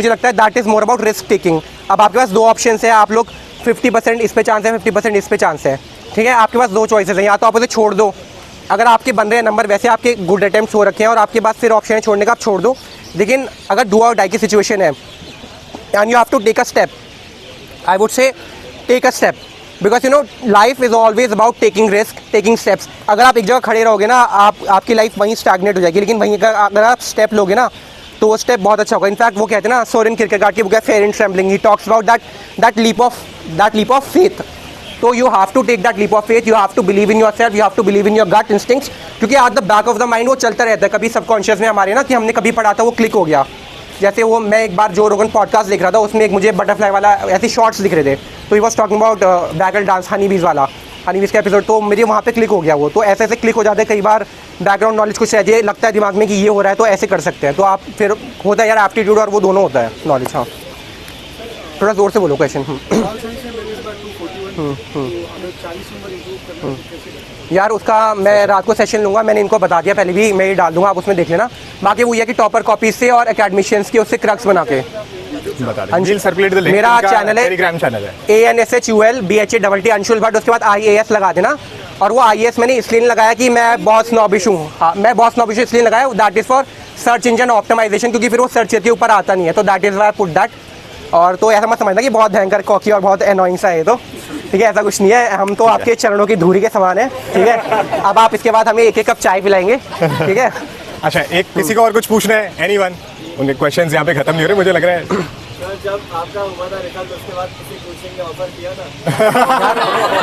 लगता है that is more about risk taking. अब आपके पास 2 ऑप्शन है, आप लोग 50% इस पे चांस है, 50% इस पे चांस है. ठीक है, आपके पास 2 चॉइसेस हैं, या तो आप उसे छोड़ दो. अगर आपके बन रहे हैं नंबर, वैसे आपके गुड अटेम्प्ट हो रखे हैं और आपके पास फिर ऑप्शन है छोड़ने का, आप छोड़ दो. लेकिन अगर डू और डाई की सिचुएशन है and you have to take a step, I would say take a step. Because you know life is always about taking risk, taking steps. अगर आप एक जगह खड़े रहोगे ना, आपकी लाइफ वहीं स्टैग्नेट हो जाएगी. लेकिन वहीं अगर आप स्टेप लोगे ना, तो वो स्टेप बहुत अच्छा होगा. इनफैक्ट वो कहते हैं ना, सोरेन किरकेगार्ड की बुक है Fear and Trembling, he talks about that leap of faith. तो you have to take that leap of faith, you have to believe in yourself, you have to believe in your gut instincts. क्योंकि at the back of the mind वो चलता रहता है, कभी सबकॉन्शियस में हमारे ना, कि हमने कभी पढ़ा था वो क्लिक हो गया. जैसे वो मैं एक बार जो रोगन पॉडकास्ट देख रहा था, उसमें एक मुझे बटरफ्लाई वाला ऐसे शॉर्ट्स दिख रहे थे. तो he was talking about bagel dance, Honey बीज वाला. हनीवीज का एपिसोड, तो मेरी वहाँ पे क्लिक हो गया वो। तो ऐसे ऐसे क्लिक हो जाते हैं कई बार, बैकग्राउंड नॉलेज कुछ रह जाए, लगता है दिमाग में कि ये हो रहा है तो ऐसे कर सकते हैं। तो आप फिर होता है यार एप्टीट्यूड और वो दोनों होता है नॉलेज। हाँ थोड़ा ज़ोर से बोलो क्वेश्चन। यार उसका मैं रात को सेशन लूँगा, मैंने इनको बता दिया पहले भी, मैं ये डाल दूंगा, आप उसमें देख लेना। बाकी वो ये कि टॉपर कॉपीज से और एकेडमिशियंस के उससे क्रक्स बना के बता दें। We'll circulate the link. मेरा इनका चैनल है टेलीग्राम चैनल है ANSHULBHATT अंशुल भट्ट, उसके बाद IAS लगा देना। और वो IAS मैंने इसलिए नहीं लगाया कि मैं बहुत स्नॉबिश हूँ। हाँ मैं बहुत स्नॉबिश हूँ इसलिए लगाया, that is for search engine optimization, क्योंकि फिर वो सर्च के ऊपर आता नहीं है, तो that is why put that. और तो ऐसा मत समझना कि बहुत भयंकर कॉकी और बहुत एनोइंग सा है, तो ठीक है ऐसा कुछ नहीं है। हम तो आपके चरणों की धूरी के समान है, ठीक है। अब आप इसके बाद हमें एक एक कप चाय पिलाएंगे, ठीक है। अच्छा एक किसी को और कुछ पूछना है? एनीवन? उनके क्वेश्चंस यहाँ पे खत्म नहीं हो रहे मुझे लग रहा है। सर जब आपका हुआ था रिजल्ट उसके बाद किसी कोचिंग ने ऑफर किया था?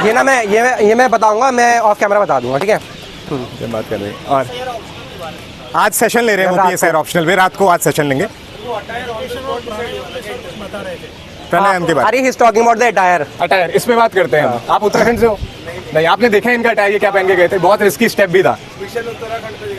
ये ना मैं मैं बताऊंगा, मैं ऑफ कैमरा बता दूंगा, ठीक है। ये बात कर रहे हैं। और आज सेशन ले रहे हैं वो PSR ऑप्शनल में, रात को आज सेशन लेंगे प्राणायाम के बाद। अरे he is talking about the attire. Attire इस पे बात करते हैं हम। आप उत्तराखंड से हो? नहीं आपने देखा इनका अटायर, ये क्या पहन के गए थे? बहुत रिस्की स्टेप भी था।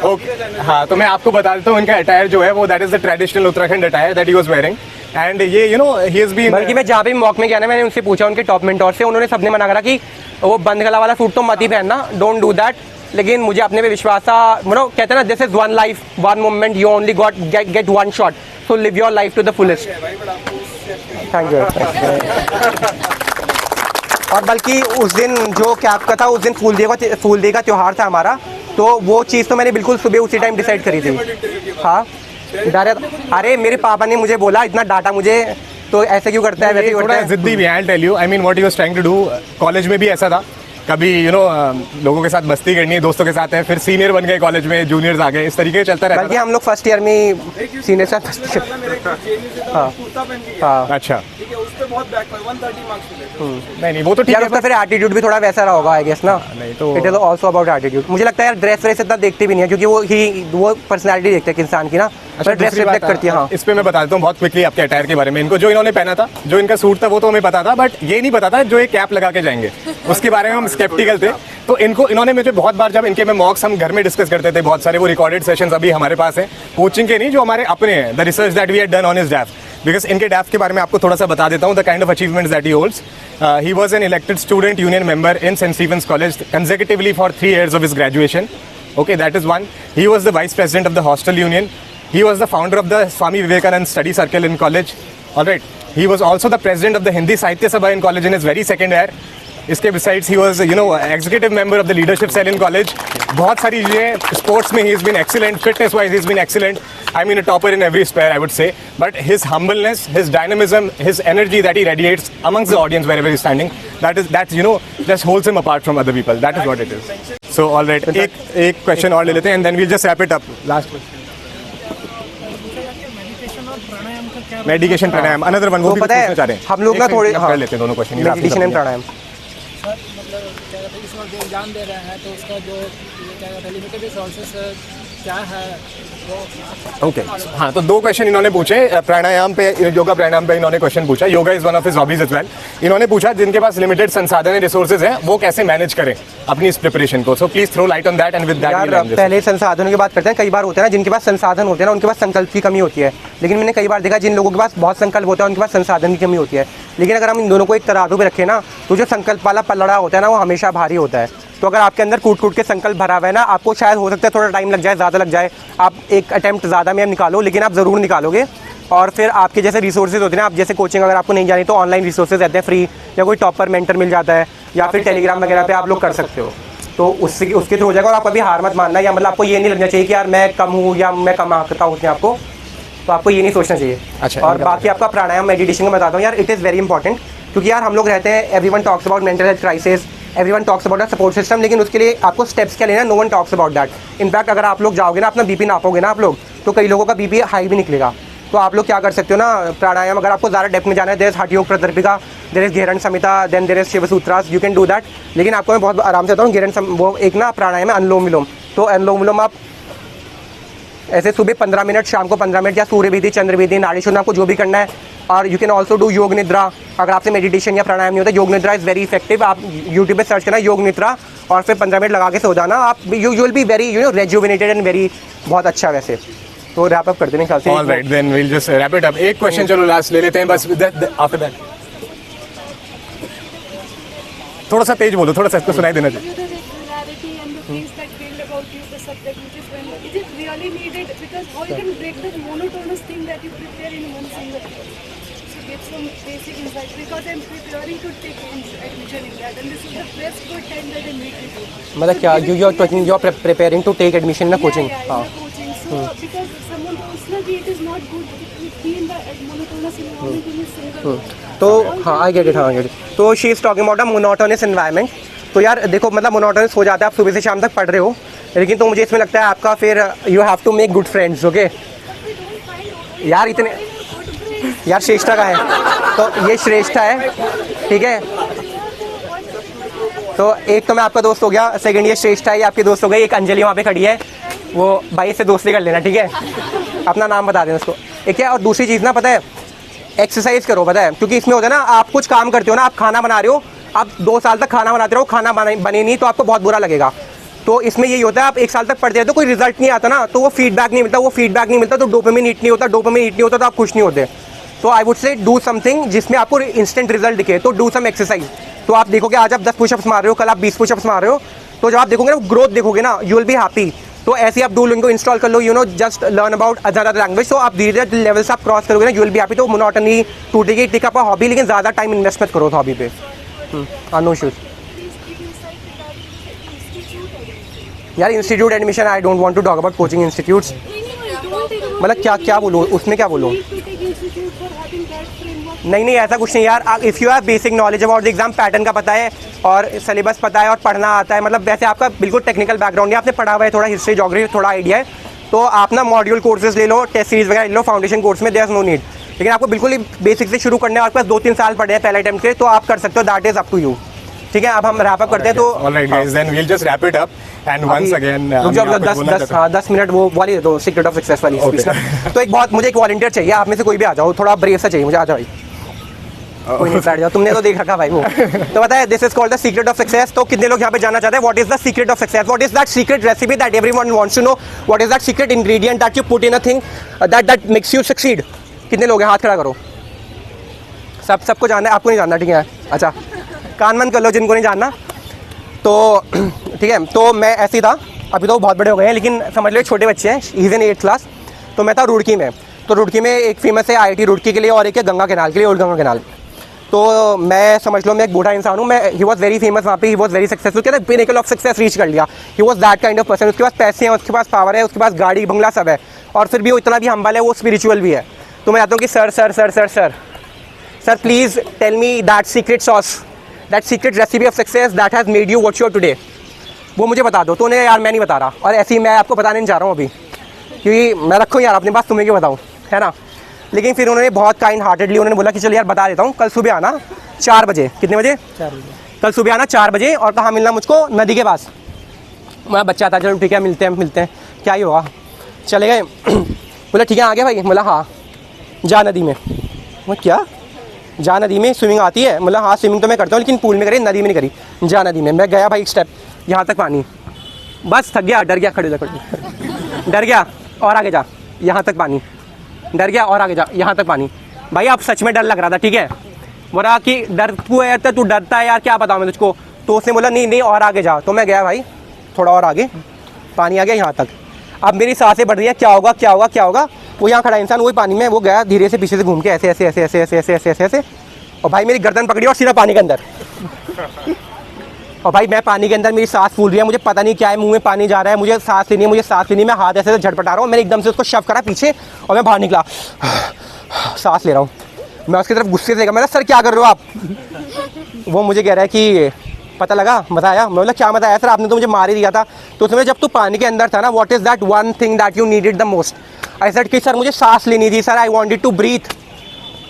ओके हाँ तो मैं आपको बता देता हूँ इनका अटायर जो है वो that is the traditional Uttarakhand attire that he was wearing. And ये you know he has been, बल्कि मैं जहाँ भी मॉक में गया ना, मैंने उनसे पूछा उनके टॉप मेंटोर से, उन्होंने सबने मना करा कि वो बंद गला वाला सूट तो मत ही पहनना, डोंट डू दैट। लेकिन मुझे अपने पे विश्वास था, कहते हैं ना this is one life one moment, you only got get one shot, so live your life to the fullest. Thank you. और बल्कि उस दिन जो कैब का था, उस दिन फूल डे का त्यौहार था हमारा, तो वो चीज़ तो मैंने बिल्कुल सुबह उसी टाइम डिसाइड करी थी। हाँ अरे मेरे पापा ने मुझे बोला, इतना डांटा मुझे, तो ऐसे क्यों करता है, वैसे क्यों करता है। जिद्दी भी I tell you, I mean what he was trying to do. College में भी ऐसा था, कभी यू नो लोगों के साथ मस्ती करनी है, दोस्तों के साथ है, फिर सीनियर बन गए कॉलेज में, जूनियर्स आ गए, इस तरीके से चलता रहता बल्कि हम लोग फर्स्ट ईयर में सीनियर से हाँ अच्छा नहीं वो तो ठीक यार, है। उसका फिर एटीट्यूड भी थोड़ा वैसा रहा होगा आई गेस ना। नहीं तो it is also about attitude. मुझे लगता है यार ड्रेस व्रेस इतना देखते भी नहीं है, क्योंकि वो पर्सनालिटी देखते हैं कि इंसान की ना, अच्छा ड्रेस दूसरी रिफ्लेक्ट बात, करती है। हाँ इस पे मैं बता देता हूँ बहुत क्विकली आपके अटायर के बारे में। इनको जो इन्होंने पहना था, जो इनका सूट था वो तो हमें पता था, बट ये नहीं पता था जो ये कैप लगा के जाएंगे उसके बारे में हम स्केप्टिकल थे। तो इन्होंने मुझे बहुत बार, जब इनके में मॉक्स हम घर में डिस्कस करते थे बहुत सारे, वो रिकॉर्डेड सेशंस अभी हमारे पास हैं, कोचिंग के नहीं जो हमारे अपने हैं, the research that we had done on his DAF. बिकॉज इनके डैफ के बारे में आपको थोड़ा सा बता देता हूँ, the kind of achievements that he holds. He was an elected student union member in Saint Stephen's college consecutively for 3 years of his graduation. Okay, that is one. He was the vice president of the hostel union. He was the founder of the Swami Vivekanand Study Circle in college. All right. He was also the president of the Hindi Sahitya Sabha in college in his very second year. इसके besides he was executive member of the leadership cell in college. बहुत सारी चीजें, sports में he has been excellent, fitness wise he has been excellent. I mean a topper in every sphere I would say. But his humbleness, his dynamism, his energy that he radiates amongst the audience wherever he's standing, that's just holds him apart from other people. That is what it is. So all right, एक question और ले लेते हैं and then we'll just wrap it up. Last question. Medication pranayama another one, वो भी पता है, पूछना चाह रहे हैं हम लोग ना थोड़े कर लेते हैं दोनों question. Meditation and pranayama. Sir मतलब क्या कहते हैं इस वक्त एग्जाम दे रहे हैं तो उसका जो क्या कहते हैं लिमिटेड रिसोर्सेज क्या है वो। ओके हाँ तो 2 क्वेश्चन इन्होंने पूछे प्राणायाम पे, योगा प्राणायाम पे इन्होंने क्वेश्चन पूछा। Yoga is one of his hobbies as well. इन्होंने पूछा जिनके पास लिमिटेड संसाधन है, रिसोर्सेज हैं, वो कैसे मैनेज करें अपनी इस प्रिपरेशन को। So please throw light on that and with that यार पहले संसाधनों की बात करते हैं। कई बार होता है ना जिनके पास संसाधन होते हैं ना, उनके पास संकल्प की कमी होती है। लेकिन मैंने कई बार देखा जिन लोगों के पास बहुत संकल्प होता है उनके पास संसाधन की कमी होती है। लेकिन अगर हम इन दोनों को एक तराजू पे रखें ना, तो जो संकल्प वाला पलड़ा होता है ना वो हमेशा भारी होता है। तो अगर आपके अंदर कूट कूट के संकल्प भरा हुआ है ना, आपको शायद हो सकता है थोड़ा टाइम लग जाए, ज़्यादा लग जाए, आप एक अटेम्प्ट ज़्यादा में निकालो, लेकिन आप ज़रूर निकालोगे। और फिर आपके जैसे रिसोर्सेज होते हैं ना, आप जैसे कोचिंग अगर आपको नहीं जानी तो ऑनलाइन रिसोर्सेज रहते हैं फ्री, या कोई टॉपर मेंटर मिल जाता है, या फिर टेलीग्राम वगैरह पे आप लोग कर सकते हो। तो उसके थ्रू हो जाएगा। और आप कभी हार मत मानना, या मतलब आपको ये नहीं लगना चाहिए कि यार मैं कम हूँ या मैं कम आंकता हूँ अपने आपको, तो आपको ये नहीं सोचना चाहिए। अच्छा, और बाकी आपका प्राणायाम मेडिटेशन का बताता हूँ यार, इट इज़ वेरी इंपॉर्टेंट। क्योंकि यार हम लोग रहते हैं, everyone talks about mental health crisis, everyone talks about support system, लेकिन उसके लिए आपको स्टेप्स क्या लेना, no one talks about that. In fact अगर आप लोग जाओगे ना, अपना बीपी नापोगे ना आप लोग, तो कई लोगों का बीपी हाई भी निकलेगा। तो आप लोग क्या कर सकते हो ना, प्राणायाम अगर आपको ज़्यादा डेप्थ में जाना है, there is Hatha Yoga Pradipika, there is घेरण Samhita, then there is Shiva Sutras, you can do that. लेकिन आपको मैं बहुत आराम से बताऊँ, घेरण वो एक ना प्राणायाम है अनुलोम विलोम। तो अनुलोम विलोम आप ऐसे सुबह 15 मिनट, शाम को 15 मिनट, या सूर्य विधि, चंद्र विधि, नाड़ी शोधन, आपको जो भी करना है। और यू कैन ऑल्सो डू योग निद्रा, अगर आपसे मेडिटेशन या प्राणायाम नहीं होता, योग निद्रा इज़ वेरी इफेक्टिव। आप यूट्यूब पे सर्च करना योग निद्रा और फिर 15 मिनट लगा के सो जाना, आप you will be very rejuvenated and very, बहुत अच्छा वैसे। तो रैप अप कर देने ख्याल से। Alright, then we will just wrap it up. एक क्वेश्चन चलो लास्ट ले लेते हैं बस, आफ्टर दैट थोड़ा सा तेज बोलो, थोड़ा सा इसको सुनाई देना चाहिए। The regularity and the things that build about you, the subject which is when is it really needed? Because how you can break the monotonous thing that you prepare in one single day. So get some basic insight, because I'm preparing to take admission in that, and this is the best good time that I meet with you. मतलब क्या you are preparing to take admission in a coaching? Yeah, हाँ। in the coaching. So because someone knows that it is not good to be in the monotonous environment in a single day. तो हाँ आई गेट इट, हाँ गेट इट। तो she is talking about a monotonous environment. तो यार देखो, मतलब मोनोटोनस हो जाता है, आप सुबह से शाम तक पढ़ रहे हो, लेकिन तो मुझे इसमें लगता है आपका फिर you have to make good friends. Okay यार, इतने यार श्रेष्ठा का है, तो ये श्रेष्ठा है, ठीक है। तो एक तो मैं आपका दोस्त हो गया, सेकंड ये श्रेष्ठा है, ये आपकी दोस्त हो गई। एक अंजलि वहाँ पे खड़ी है, वो भाई से दोस्ती कर लेना, ठीक है, अपना नाम बता देना उसको, ठीक है। और दूसरी चीज़ ना, पता है, एक्सरसाइज करो, पता है, क्योंकि इसमें होता है ना, आप कुछ काम करते हो ना, आप खाना बना रहे हो, आप 2 साल तक खाना बनाते रहो, खाना बने नहीं तो आपको बहुत बुरा लगेगा। तो इसमें यही होता है, आप 1 साल तक पढ़ते रहते हो, कोई रिजल्ट नहीं आता ना, तो वो फीडबैक नहीं मिलता, तो डोपामिन हिट नहीं होता, तो आप खुश नहीं होते। तो आई वुड से डू समथिंग जिसमें आपको इंस्टेंट रिजल्ट दिखे, तो डू सम एक्सरसाइज। तो आप देखोगे आज आप 10 पुशअप्स मार रहे हो, कल आप 20 पुशअप्स मार रहे हो, तो जब आप देखोगे ना, ग्रोथ देखोगे ना, यू विल बी हैप्पी। तो ऐसे आप डुओलिंगो को इंस्टॉल कर लो, just learn about other language. तो आप धीरे धीरे लेवल्स आप क्रॉस करोगे ना, यू विल बी हैप्पी। तो मोनोटनी टूटेगी, टेक अप अ हॉबी, लेकिन ज़्यादा टाइम इन्वेस्ट मत करो हॉबी पे। नो इश्यूज यार। Institute admission, I don't want to talk about coaching institutes. मतलब क्या बोलूँ उसमें, क्या बोलूँ? नहीं ऐसा कुछ नहीं यार। If you have basic knowledge about the exam pattern का पता है और सिलेबस पता है और पढ़ना आता है, मतलब वैसे आपका बिल्कुल टेक्निकल बैकग्राउंड है, आपने पढ़ा हुआ है, थोड़ा हिस्ट्री ज्योग्राफी थोड़ा आइडिया है, तो आप ना मॉड्यूल कोर्सेज ले लो, टेस्ट सीरीज वगैरह ले लो, फाउंडेशन कोर्स में, देयर इज नो नीड। लेकिन आपको बिल्कुल ही बेसिक से शुरू करने, आपके पास 2-3 साल पढ़े हैं पहले अटेम्प्ट के, तो आप कर सकते हो, that is up to you, ठीक है। अब हम रैप अप करते हैं। तो alright guys, then we will just wrap it up and once again 10 minute वो वाली दो, सीक्रेट ऑफ सक्सेस वाली स्पीच ना। तो मुझे एक वॉलंटियर चाहिए, आप में से कोई भी आ जाओ, थोड़ा ब्रेव सा चाहिए मुझे, आ जाओ भाई। कोई नहीं, बैठ जाओ, तुमने तो देख रखा भाई वो। तो पता है, this is called the secret of success. तो कितने लोग यहाँ पे जानना चाहते हैं what is the secret of success? What is that secret recipe that everyone wants to know? What is that secret ingredient that you put in a thing that makes you succeed? कितने लोग हैं, हाथ खड़ा करो। सबको जानना है, आपको नहीं जानना, ठीक है? अच्छा, कान बंद कर लो जिनको नहीं जानना। तो ठीक है, तो मैं ऐसे ही था, अभी तो बहुत बड़े हो गए हैं, लेकिन समझ लो छोटे बच्चे हैं, he is in 8th class. तो मैं था रुड़की में, तो रुड़की में एक फेमस है IIT रुड़की के लिए और एक है गंगा कैनाल के लिए, ओल्ड गंगा कैनाल। तो मैं समझ लो मैं एक बूढ़ा इंसान हूँ, ही वॉज वेरी फेमस वहाँ पे, ही वॉज वेरी सक्सेसफुल, कहते हैं पिनेकल ऑफ सक्सेस रीच कर लिया। He was that kind of person. उसके पास पैसे हैं, उसके पास पावर है, उसके पास गाड़ी बंगला सब है, और फिर भी वो इतना भी हम्बल है, वो स्पिरिचुअल भी है। तो मैं आता हूँ कि sir please tell me that secret sauce, that secret recipe of success that has made you what you are today, वो मुझे बता दो। तो उन्हें यार मैं नहीं बता रहा, और ऐसे ही मैं आपको बताने नहीं जा रहा हूँ अभी, क्योंकि मैं रखूँ यार अपने पास, तुम्हें क्यों बताऊँ, है ना। लेकिन फिर उन्होंने बहुत काइंड हार्टेडली उन्होंने बोला कि चल यार बता देता हूँ, कल सुबह आना 4 बजे। कितने बजे? 4 बजे। कल सुबह आना 4 बजे, और कहाँ मिलना मुझको? नदी के पास। मैं बच्चा था, चलो ठीक है, मिलते हैं, क्या ही होगा। चले गए, बोला ठीक है आ गया भाई, बोला हाँ जा नदी में। मैं क्या जा नदी में स्विमिंग आती है? मतलब हाँ स्विमिंग तो मैं करता हूँ, लेकिन पूल में करी, नदी में नहीं करी। जा नदी में। मैं गया भाई, एक स्टेप, यहाँ तक पानी, बस थक गया, डर गया, खड़े डर गया, और आगे जा, यहाँ तक पानी, डर गया, और आगे जा, यहाँ तक पानी। भाई आप सच में डर लग रहा था, ठीक है। बोला कि डर तू डरता है यार, क्या बताऊँ मैं तुझको। तो उसने बोला नहीं और आगे जा। तो मैं गया भाई, थोड़ा और आगे, पानी आ गया यहाँ तक। अब मेरी सांसें बढ़ रही है, क्या होगा। वो यहाँ खड़ा इंसान वही पानी में, वो गया धीरे से पीछे से घूम के ऐसे, और भाई मेरी गर्दन पकड़ी और सीधा पानी के अंदर। और भाई मैं पानी के अंदर, मेरी सांस फूल रही है, मुझे पता नहीं क्या है, मुंह में पानी जा रहा है, मुझे सांस लेनी है, मैं हाथ ऐसे झटपटा रहा हूँ। मैंने एकदम से उसको शव करा पीछे और मैं बाहर निकला, सांस ले रहा हूँ। मैं उसकी तरफ गुस्से से देखा, मैंने सर क्या कर रहे हो आप? वो मुझे कह रहा है कि पता लगा, बताया। मैं बोला क्या बताया सर, आपने तो मुझे मार ही दिया था। तो उसमें जब तू पानी के अंदर था ना, what is that one thing that you needed the most? I said कि सर मुझे सांस लेनी थी sir, I wanted to breathe.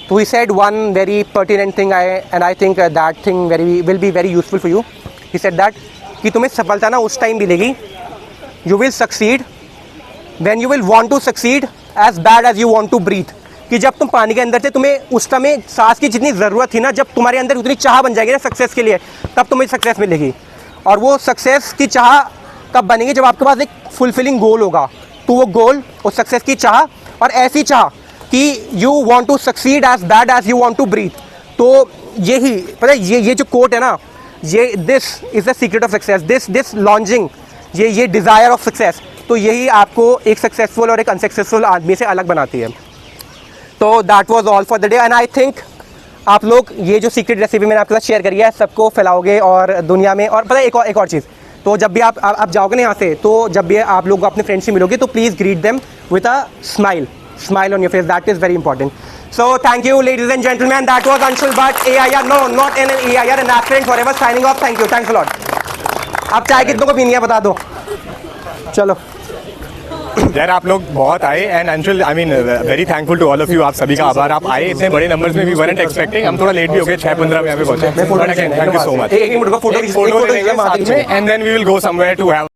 तो he said one very pertinent thing, and I think that thing will be very useful for you. He said that कि तुम्हें सफलता ना उस टाइम मिलेगी, you will succeed when you will want to succeed as bad as you want to breathe. कि जब तुम पानी के अंदर थे, तुम्हें उस समय सांस की जितनी ज़रूरत थी ना, जब तुम्हारे अंदर उतनी चाह बन जाएगी ना सक्सेस के लिए, तब तुम्हें सक्सेस मिलेगी। और वो सक्सेस की चाह कब बनेगी? जब आपके पास एक फुलफिलिंग गोल होगा। तो वो गोल, उस सक्सेस की चाह, और ऐसी चाह कि you want to succeed as bad as you want to breathe. तो यही पता है, ये जो कोट है ना, ये this is the secret of success, this launching, ये डिज़ायर ऑफ सक्सेस, तो यही आपको एक सक्सेसफुल और एक अनसक्सेसफुल आदमी से अलग बनाती है। तो that was all for the day, and I think आप लोग ये जो सीक्रेट रेसिपी मैंने आपके साथ शेयर करी है सबको फैलाओगे और दुनिया में। और पता है एक और चीज़, तो जब भी आप जाओगे ना यहाँ से, तो जब भी आप लोग अपने फ्रेंड्स से मिलोगे तो please greet them with a smile on your face. That is very important. So thank you, ladies and gentlemen. That was Anshul Bhatt, AIR, no, not an AIR, an aspirant forever, signing off. Thank you. Thanks a lot. अब चाय कितनों को पीनी है बता दो। चलो यार आप लोग बहुत आए, and Anshul I mean very thankful to all of you. आप सभी का आभार, आप आए इतने बड़े नंबर्स में, वी वरंट एक्सपेक्टिंग। हम थोड़ा लेट भी हो गए, 6:15 में यहाँ पे पहुंचे। Thank you so much. एक मिनट का फोटो फोटो लेंगे साथ में, and then we will go somewhere to have